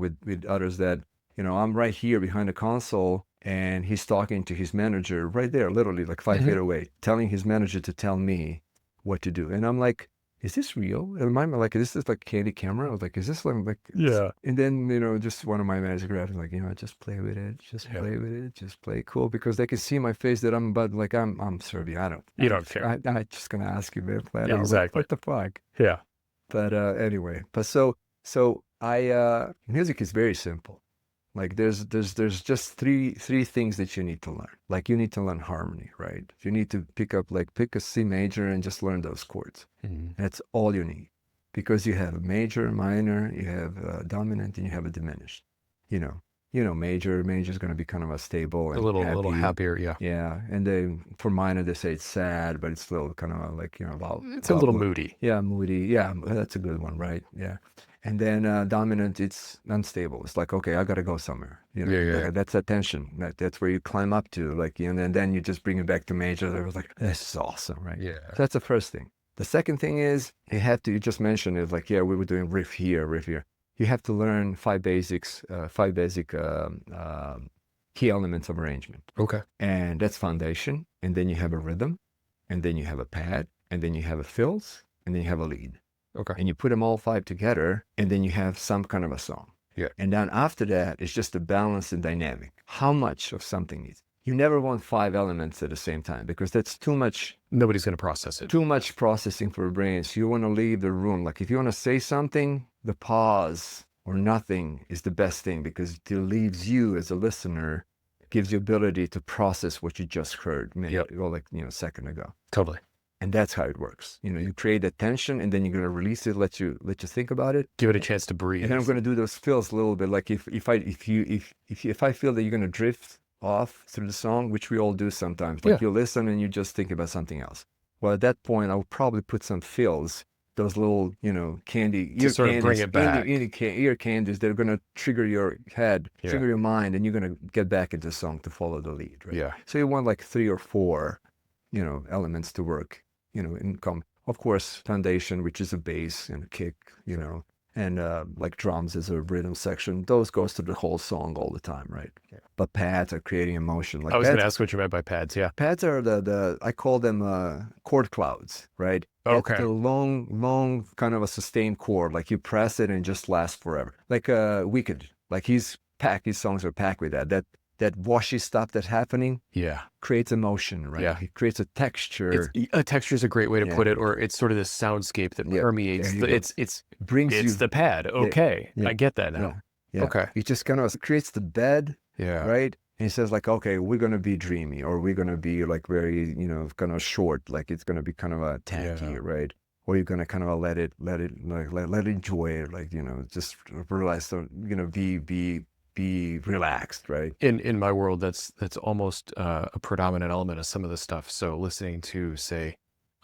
with others that, I'm right here behind the console and he's talking to his manager right there, literally like 5 feet away, telling his manager to tell me what to do. And I'm like, is this real? Am I like, is this like candy camera? I was like, is this like, yeah. And then, just one of my managers grabbed me like, just play with it. Just play with it. Just play cool. Because they can see my face that I'm about like, I'm Serbian. You don't care. I'm just going to ask you, man. Yeah, exactly. What the fuck? Yeah. But anyway, so music is very simple. Like there's just three things that you need to learn. Like you need to learn harmony, right? You need to pick a C major and just learn those chords. Mm-hmm. That's all you need, because you have a major, minor, you have a dominant, and you have a diminished. Major is going to be kind of a stable and a little happier, yeah. And then for minor they say it's sad, but it's still kind of like it's a little moody. Yeah, moody. Yeah, that's a good one, right? Yeah. And then dominant, it's unstable. It's like, okay, I got to go somewhere. That's attention. That's where you climb up to, like, and then you just bring it back to major. It was like, this is awesome, right? Yeah. So that's the first thing. The second thing is you just mentioned it, like, we were doing riff here. You have to learn five basic key elements of arrangement. Okay. And that's foundation. And then you have a rhythm, and then you have a pad, and then you have a fills, and then you have a lead. Okay. And you put them all 5 together, and then you have some kind of a song. Yeah. And then after that, it's just a balance and dynamic. How much of something needs. You never want 5 elements at the same time because that's too much. Nobody's going to process it. Too much processing for the brain. So you want to leave the room. Like if you want to say something, the pause or nothing is the best thing because it leaves you as a listener, gives you ability to process what you just heard a second ago. Totally. And that's how it works. You create that tension and then you're going to release it, let you think about it. Give it a chance to breathe. And then I'm going to do those fills a little bit. Like if I feel that you're going to drift off through the song, which we all do sometimes, like you listen and you just think about something else. Well, at that point, I would probably put some fills, those little, candy, to sort of bring it back. Ear candies that are going to trigger your head, trigger your mind, and you're going to get back into the song to follow the lead, right? Yeah. So you want like 3 or 4, elements to work, of course, foundation, which is a bass and a kick, and like drums as a rhythm section. Those goes to the whole song all the time, right? Yeah. But pads are creating emotion. Like I was going to ask what you meant by pads. Yeah. Pads are I call them chord clouds, right? Okay. It's the long kind of a sustained chord. Like you press it and it just lasts forever. Like Wicked. Like his songs are packed with that washy stuff that's happening. Yeah. Creates emotion, right? Yeah. It creates a texture. A texture is a great way to put it, or it's sort of this soundscape that permeates. It's the pad. Okay. Yeah. I get that now. Yeah. Okay. It just kind of creates the bed. Yeah. Right. And he says like, okay, we're going to be dreamy, or we're going to be like very, kind of short. Like it's going to be kind of a tacky, right? Or you're going to kind of let it enjoy it. Like, just realize, be relaxed, right? In my world, that's almost a predominant element of some of the stuff. So listening to, say,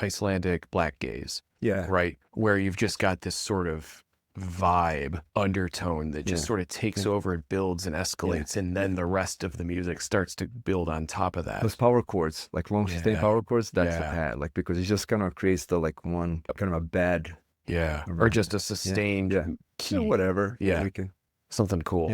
Icelandic black gaze, right, where you've just got this sort of vibe undertone that just sort of takes over and builds and escalates, and then the rest of the music starts to build on top of that. Those power chords, like long sustained power chords, that's the pad, like because it just kind of creates the like one kind of a bad, or just a sustained key, whatever, something cool,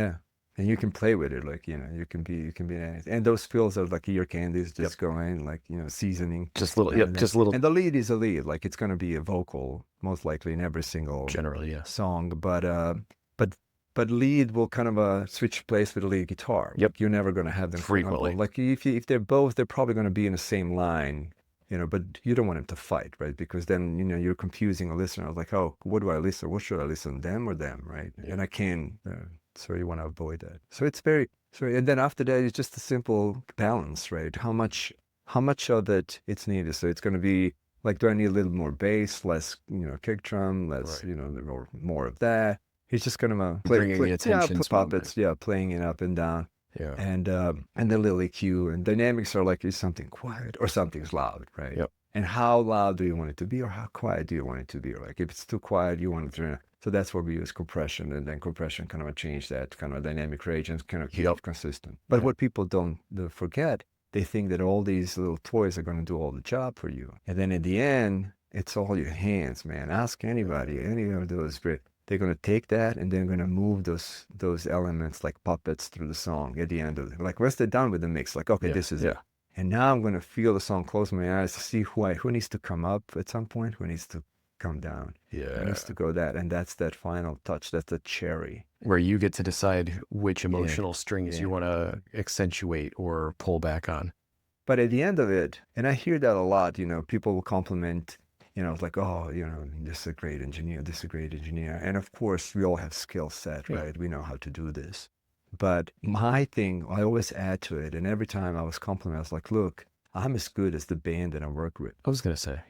And you can play with it, like, you can be anything. And those fills are like ear candies, just going, like, seasoning. Just little. And the lead is a lead, like it's going to be a vocal, most likely in every single song. But lead will kind of switch place with the lead guitar. Like, you're never going to have them frequently. Like if they're both, they're probably going to be in the same line, but you don't want them to fight, right? Because then, you're confusing a listener. I was like, oh, what do I listen? What should I listen, them or them, right? Yeah. And I can't. So you want to avoid that. So it's and then after that, it's just a simple balance, right? How much of it's needed. So it's going to be like, do I need a little more bass, less, kick drum, less, more of that. He's just kind of bringing the attention, puppets, playing it up and down. Yeah. And the little EQ and dynamics are like, is something quiet or something's loud, right? Yep. And how loud do you want it to be, or how quiet do you want it to be? Like if it's too quiet, you want it to. So that's where we use compression, and then compression kind of change that kind of dynamic range and kind of keep it consistent. But what people don't forget, they think that all these little toys are going to do all the job for you. And then in the end, it's all your hands, man. Ask anybody, any of those. They're going to take that and they're going to move those elements like puppets through the song at the end of it. Like once they're done with the mix, like, okay, this is it. And now I'm going to feel the song, close my eyes to see who needs to come up at some point, who needs to come down. Who needs to go that. And that's that final touch. That's the cherry. Where you get to decide which emotional strings you want to accentuate or pull back on. But at the end of it, and I hear that a lot, people will compliment, it's like, oh, this is a great engineer, this is a great engineer. And of course, we all have skill set, right? We know how to do this. But my thing, I always add to it. And every time I was complimented, I was like, look, I'm as good as the band that I work with. I was going to say,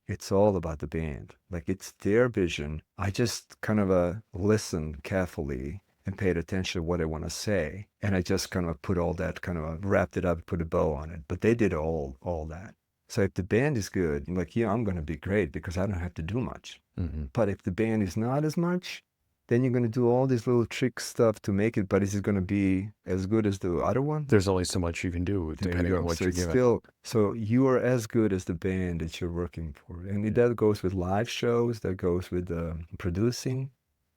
It's all about the band. Like, it's their vision. I just kind of listen carefully and paid attention to what I want to say. And I just kind of put all that, kind of wrapped it up, put a bow on it. But they did all that. So if the band is good, like, I'm going to be great because I don't have to do much. Mm-hmm. But if the band is not as much, then you're going to do all this little trick stuff to make it, but is it going to be as good as the other one? There's only so much you can do depending on what you're given. So you are as good as the band that you're working for. And that goes with live shows, that goes with producing.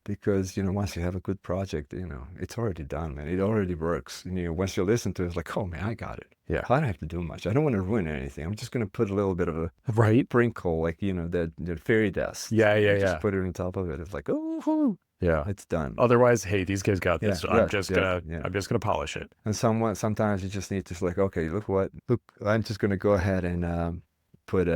because, once you have a good project, it's already done, man. It already works. Once you listen to it, it's like, oh man, I got it. Yeah. I don't have to do much. I don't want to ruin anything. I'm just going to put a little bit of a Right. sprinkle, like, the fairy dust. Yeah. Just put it on top of it. It's like, oh, Yeah. it's done. Otherwise, hey, these guys got this. Yeah, I'm right, just yeah, gonna polish it. And sometimes you just need to like, okay, look, I'm just going to go ahead and put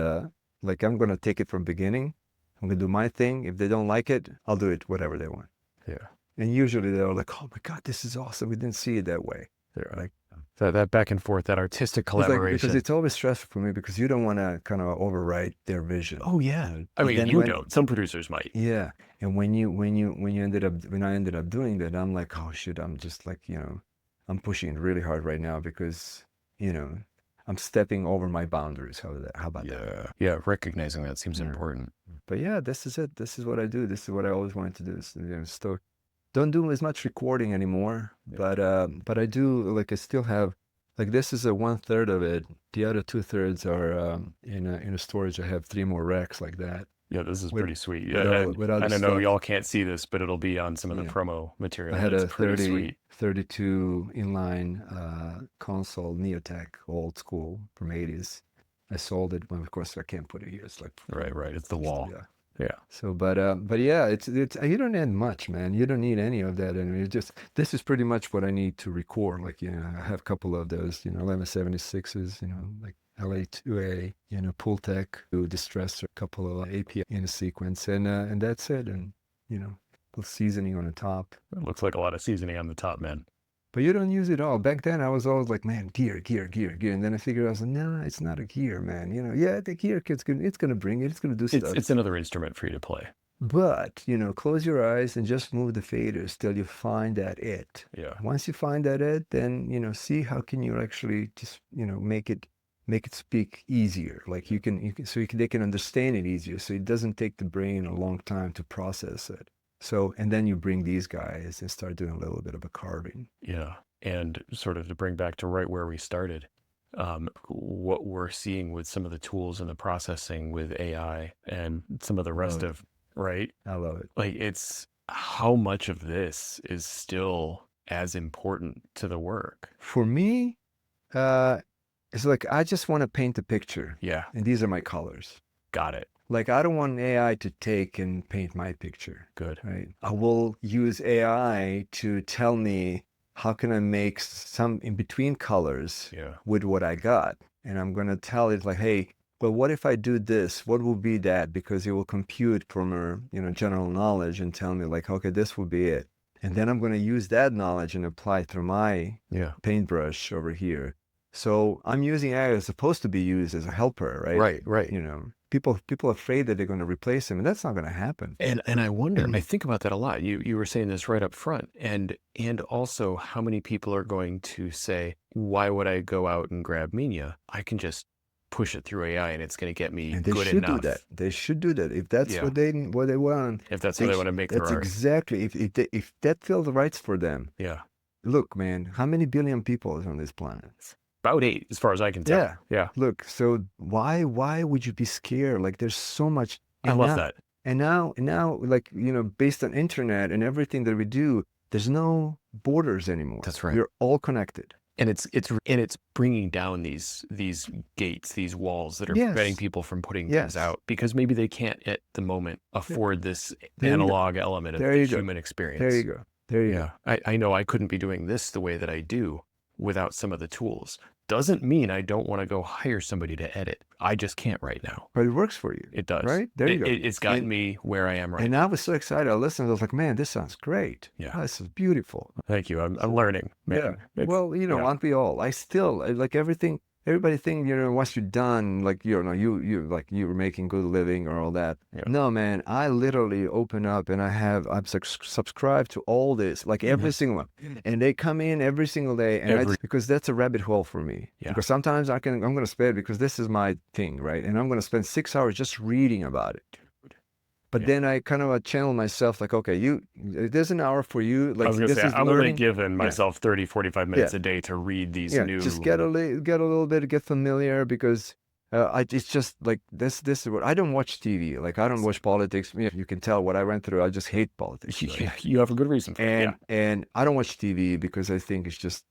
like, I'm going to take it from beginning. I'm going to do my thing. If they don't like it, I'll do it whatever they want. Yeah. And usually they're like, oh my God, this is awesome. We didn't see it that way. They're like that back and forth, that artistic collaboration. Because it's always stressful for me because you don't want to kind of overwrite their vision. Oh yeah. I mean, you don't. Some producers might. Yeah. And when I ended up doing that, I'm like, oh shit, I'm just like, I'm pushing it really hard right now because, I'm stepping over my boundaries. How about that? Yeah. Recognizing that seems important. But yeah, this is it. This is what I do. This is what I always wanted to do. So, don't do as much recording anymore, but I do, like, I still have, like, this is a 1/3 of it. The other 2/3 are in a storage. I have 3 more racks like that. Yeah, this is pretty sweet. Yeah, I don't know, y'all can't see this, but it'll be on some of the promo material. I had a 32 inline console Neotech, old school from 80s. I sold it, but of course I can't put it here. It's like right. It's the wall. Yeah. So, but yeah, it's you don't need much, man. You don't need any of that, and this is pretty much what I need to record. Like, I have a couple of those, 1176s, like LA2A, Pultec, Distressor, a couple of API in a sequence, and that's it, and a little seasoning on the top. It looks like a lot of seasoning on the top, man. But you don't use it all. Back then, I was always like, man, gear. And then I figured, I was like, no, it's not a gear, man. The gear kit's it's going to bring it. It's going to do stuff. It's another instrument for you to play. But, close your eyes and just move the faders till you find that it. Yeah. Once you find that it, then, see how can you actually just, make it speak easier. Like they can understand it easier. So it doesn't take the brain a long time to process it. So, and then you bring these guys and start doing a little bit of a carving. Yeah. And sort of to bring back to right where we started, what we're seeing with some of the tools and the processing with AI and some of the rest of, right? I love it. Like, it's how much of this is still as important to the work. For me, it's like, I just want to paint a picture. Yeah. And these are my colors. Got it. Like, I don't want AI to take and paint my picture. Good. Right. I will use AI to tell me how can I make some in between colors with what I got. And I'm going to tell it like, hey, well, what if I do this? What will be that? Because it will compute from general knowledge and tell me like, okay, this will be it. And then I'm going to use that knowledge and apply it through my paintbrush over here. So I'm using AI as supposed to be used as a helper, right? Right. People are afraid that they're going to replace him, and that's not going to happen. And I wonder, I think about that a lot. You were saying this right up front, and also how many people are going to say, why would I go out and grab Minja? I can just push it through AI and it's going to get me and they good should enough. Do that. They should do that if that's what they want. If that's what they want to make their art. That's exactly if that feels right for them. Yeah. Look, man, how many billion people is on this planet? About 8, as far as I can tell. Yeah. Look, so why would you be scared? Like, there's so much. I love that. And now, like, based on internet and everything that we do, there's no borders anymore. That's right. We're all connected. And it's bringing down these gates, these walls that are preventing people from putting things out because maybe they can't at the moment afford this analog element of the human experience. There you go. There you go. I know I couldn't be doing this the way that I do without some of the tools. Doesn't mean I don't want to go hire somebody to edit. I just can't right now. But it works for you. It does. Right? There you go. It's gotten me where I am right now. And I was so excited. I listened. I was like, man, this sounds great. Yeah. Oh, this is beautiful. Thank you. I'm learning. Man. Yeah. Well, aren't we all? I still, like everything, everybody think, once you're done, like, you were making good living or all that. Yeah. No, man, I literally open up and I'm subscribed to all this, like every single one. And they come in every single day. And because that's a rabbit hole for me. Yeah. Because sometimes I'm going to spend, because this is my thing, right? And I'm going to spend 6 hours just reading about it. But then I kind of channel myself like, okay, there's an hour for you. Like, I was going to say, I'm only giving myself 30, 45 minutes a day to read these new. Just get a little bit, get familiar because It's just like this is what I don't watch TV. Like I don't watch politics. You can tell what I went through. I just hate politics. Right? You have a good reason for it. And I don't watch TV because I think it's just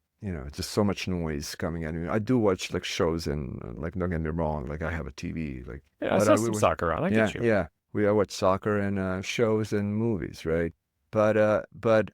just so much noise coming at me. I do watch like shows and like don't get me wrong, like I have a TV. Like Yeah, I saw some soccer on. I get you. Yeah. I watch soccer and shows and movies, right? But I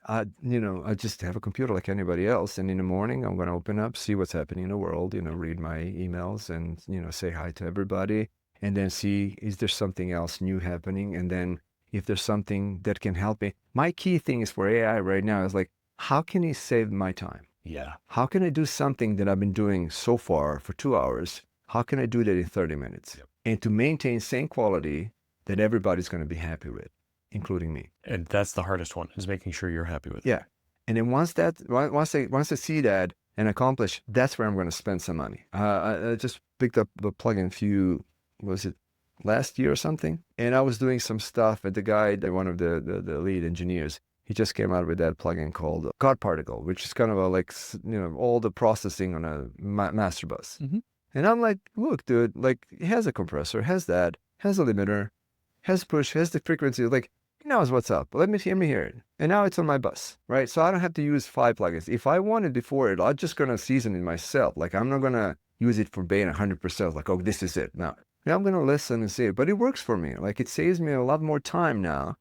I just have a computer like anybody else, and in the morning I'm going to open up, see what's happening in the world, read my emails and say hi to everybody, and then see is there something else new happening, and then if there's something that can help me. My key thing is for AI right now is like, how can he save my time? Yeah. How can I do something that I've been doing so far for 2 hours? How can I do that in 30 minutes? Yep. And to maintain same quality that everybody's going to be happy with, including me. And that's the hardest one, is making sure you're happy with it. Yeah. And then once I see that and accomplish, that's where I'm going to spend some money. I just picked up the plugin was it last year or something? And I was doing some stuff, and the guy, one of the lead engineers, he just came out with that plugin called God Particle, which is kind of like, all the processing on a master bus. Mm-hmm. And I'm like, look, dude, like it has a compressor, has that, has a limiter, has push, has the frequency, like he knows what's up. Let me hear it. And now it's on my bus, right? So I don't have to use 5 plugins. If I wanted before it, I'm just going to season it myself. Like I'm not going to use it for being 100%. Like, oh, this is it. No. I'm going to listen and see it. But it works for me. Like it saves me a lot more time now,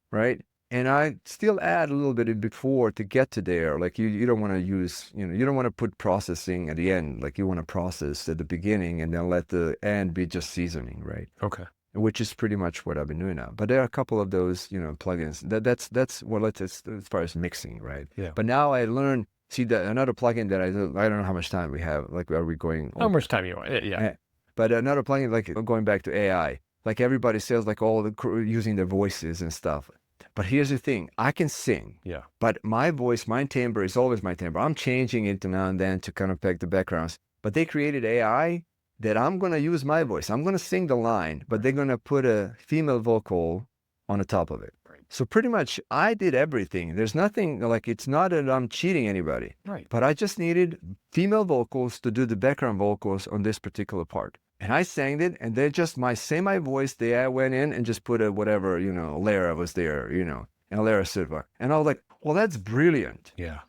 right? And I still add a little bit before to get to there. Like you don't want to use, you don't want to put processing at the end. Like you want to process at the beginning and then let the end be just seasoning, right? Okay. Which is pretty much what I've been doing now. But there are a couple of those, plugins. That's well, as far as mixing, right? Yeah. But now I learned, see that another plugin that I don't know how much time we have. Like, are we going? How much time you want? Yeah. But another plugin, like going back to AI, like everybody says, like all the using their voices and stuff. But here's the thing, I can sing. Yeah. But my voice, my timbre is always my timbre. I'm changing it now and then to kind of pick the backgrounds. But they created AI that I'm going to use my voice. I'm going to sing the line, but they're going to put a female vocal on the top of it. Right. So pretty much I did everything. There's nothing, like it's not that I'm cheating anybody. Right. But I just needed female vocals to do the background vocals on this particular part. And I sang it, and they just my voice. They went in and just put a whatever, Lara was there, and Lara Silva. And I was like, well, that's brilliant. Yeah.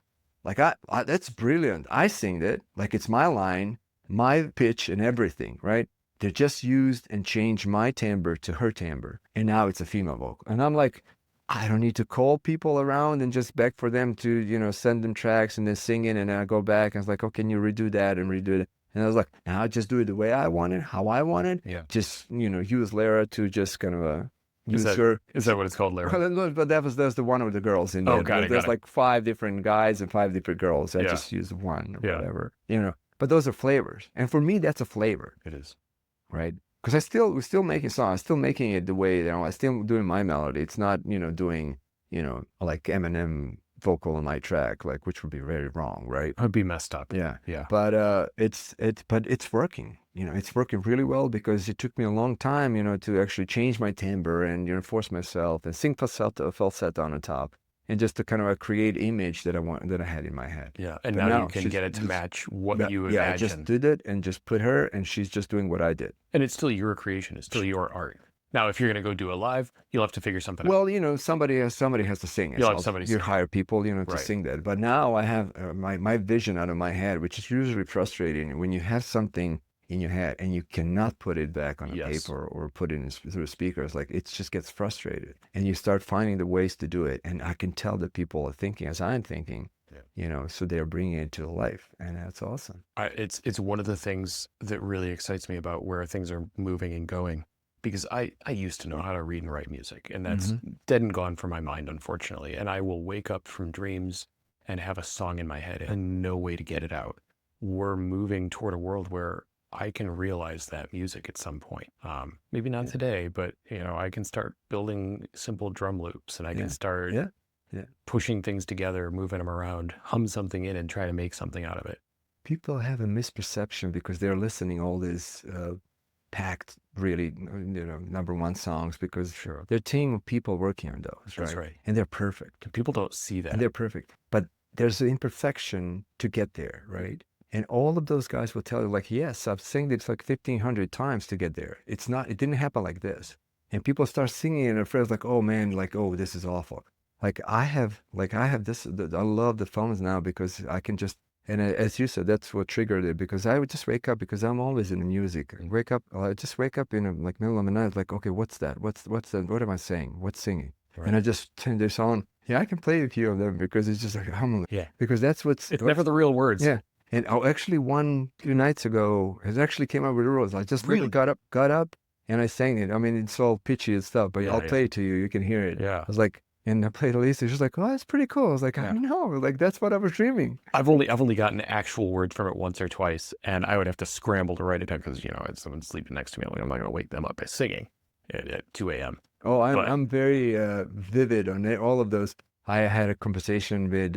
Like that's brilliant. I sing it like it's my line, my pitch and everything, right? They just used and changed my timbre to her timbre, and now it's a female vocal. And I'm like, I don't need to call people around and just beg for them to, send them tracks and then sing it, and then I go back and it's like, oh, can you redo that and redo it? And I was like, now just do it the way I want it, how I want it. Yeah. Just, use Lara to just kind of use her. Is that what it's called, Lara? Well, no, but that's the one with the girls in there. Oh, got it. There's like 5 different guys and 5 different girls. I Yeah. just use one or whatever, But those are flavors. And for me, that's a flavor. It is. Right? Because we're still making songs. I'm still making it the way, I'm still doing my melody. It's not, doing, like Eminem vocal on my track, like, which would be very wrong, right? I'd be messed up. Yeah. Yeah. But it's working. It's working really well because it took me a long time, to actually change my timbre and force myself and sing falsetto on the top, and just to kind of create image that I had in my head. Yeah. And But now you can get it to just- match what you Yeah, I imagine. just did it and just put her, and she's just doing what I did. And it's still your creation. It's still your art. Now, if you're going to go do a live, you'll have to figure something out. Well, somebody has to sing it. You'll have somebody You sing. hire people, to Right. sing that. But now I have my vision out of my head, which is usually frustrating when you have something in your head and you cannot put it back on a Yes. paper or put it through speakers. Like it just gets frustrated, and you start finding the ways to do it. And I can tell that people are thinking as I'm thinking. Yeah. So they're bringing it to life, and that's awesome. It's one of the things that really excites me about where things are moving and going. Because I used to know how to read and write music, and that's dead and gone from my mind, unfortunately. And I will wake up from dreams and have a song in my head and no way to get it out. We're moving toward a world where I can realize that music at some point. Maybe not today, but I can start building simple drum loops, and I can start pushing things together, moving them around, hum something in and try to make something out of it. People have a misperception because they're listening all these packed, really, number one songs, because they're a team of people working on those, right? That's right. And they're perfect. People don't see that. And they're perfect. But there's an imperfection to get there, right? And all of those guys will tell you, like, yes, I've sang it like 1,500 times to get there. It didn't happen like this. And people start singing and they're like, oh man, like, oh, this is awful. I have this, I love the phones now because I can just, and as you said, that's what triggered it, because I would just wake up, because I'm always in the music. I just wake up in like middle of the night, like, okay, what's that? What's that? What am I saying? What's singing? Right. And I just turn this on. Yeah, I can play a few of them because it's just like, Yeah. because it's never the real words. Yeah. And actually 2 nights ago, it actually came up with the rules. I just Really? got up and I sang it. I mean, it's all pitchy and stuff, but I'll play it to you. You can hear it. Yeah. I was like, and I played Elisa. She's like, oh, that's pretty cool. I was like, I know. Like, that's what I was dreaming. I've only gotten actual words from it once or twice, and I would have to scramble to write it down because, you know, someone's sleeping next to me. I'm not going to wake them up by singing at 2 a.m. Oh, I'm very vivid on it, all of those. I had a conversation with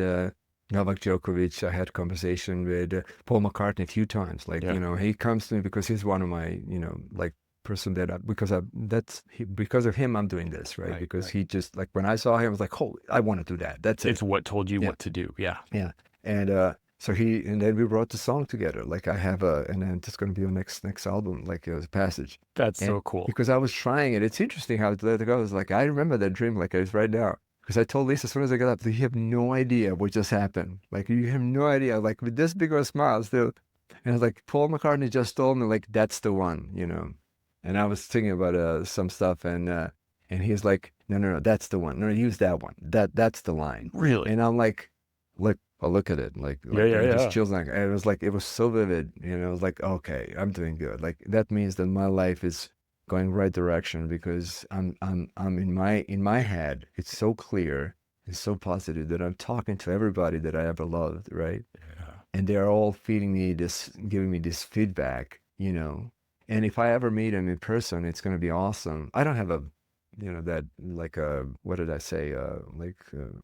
Novak Djokovic. I had a conversation with Paul McCartney a few times. Like, you know, he comes to me because he's one of my, you know, like person that because of him, I'm doing this, right? Because he just, like, when I saw him, I was like, oh, I want to do that. That's it. It's what told you what to do. Yeah. Yeah. And so and then we wrote the song together. Like, I have and then it's going to be a next album, like, it was a passage. That's so cool. Because I was trying it. It's interesting how it goes. Like, I remember that dream like it is right now. Because I told Lisa as soon as I got up, you have no idea what just happened. Like, you have no idea. Like, with this big of a smile still. And I was like, Paul McCartney just told me, like, that's the one, you know. And I was thinking about some stuff, and he's like, no, that's the one. No, use that one. That's the line. Really? And I'm like, I'll look at it. Like just chills. Like, and it was so vivid. You know, it was like, okay, I'm doing good. Like, that means that my life is going right direction, because I'm in my head, it's so clear, it's so positive that I'm talking to everybody that I ever loved, right? Yeah. And they're all feeding me this, giving me this feedback, you know. And if I ever meet them in person, it's going to be awesome. I don't have a, you know, that, like, what did I say?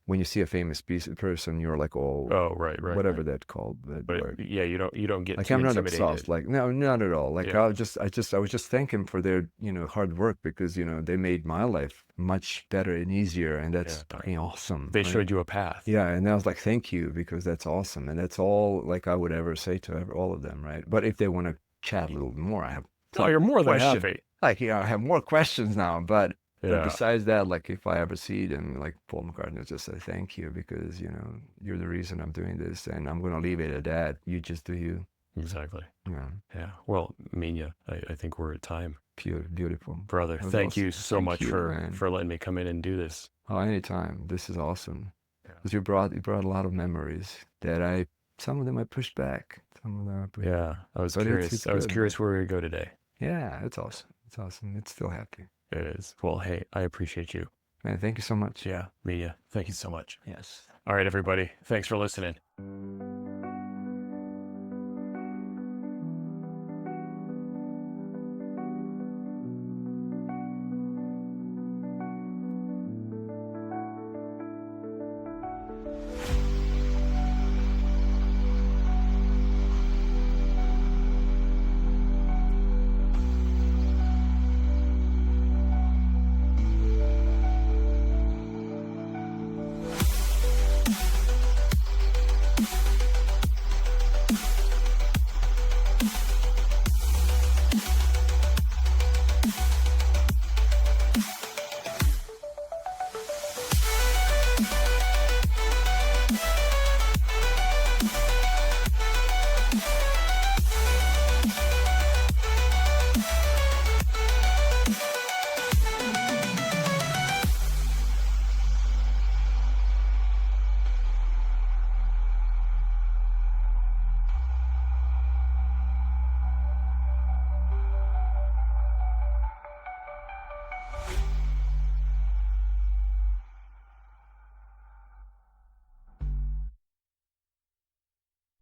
When you see a famous person, you're like, right, whatever that called. But yeah, you don't get like, too I'm not intimidated. obsessed. Like, no, not at all. Like, I was just thanking for their, you know, hard work, because, you know, they made my life much better and easier, and that's fucking awesome. They showed you a path. Yeah, and I was like, thank you, because that's awesome, and that's all, like, I would ever say to all of them, right? But if they want to chat a little more, I have. Oh, you're more than happy. Like, you know, I have more questions now, but besides that, like, if I ever see them, like Paul McCartney, will just say thank you, because, you know, you're the reason I'm doing this, and I'm going to leave it at that. You just do you. Exactly. Yeah. Yeah. Well, Minja, I think we're at time. Beautiful. Brother, thank you so much for letting me come in and do this. Oh, anytime. This is awesome. Because you brought a lot of memories that some of them I pushed back. Some of them I was curious. I was curious where we would go today. Yeah, it's awesome. It's awesome. It's still happy. It is. Well, hey, I appreciate you. Man, thank you so much. Yeah, Minja, thank you so much. Yes. All right, everybody. Thanks for listening.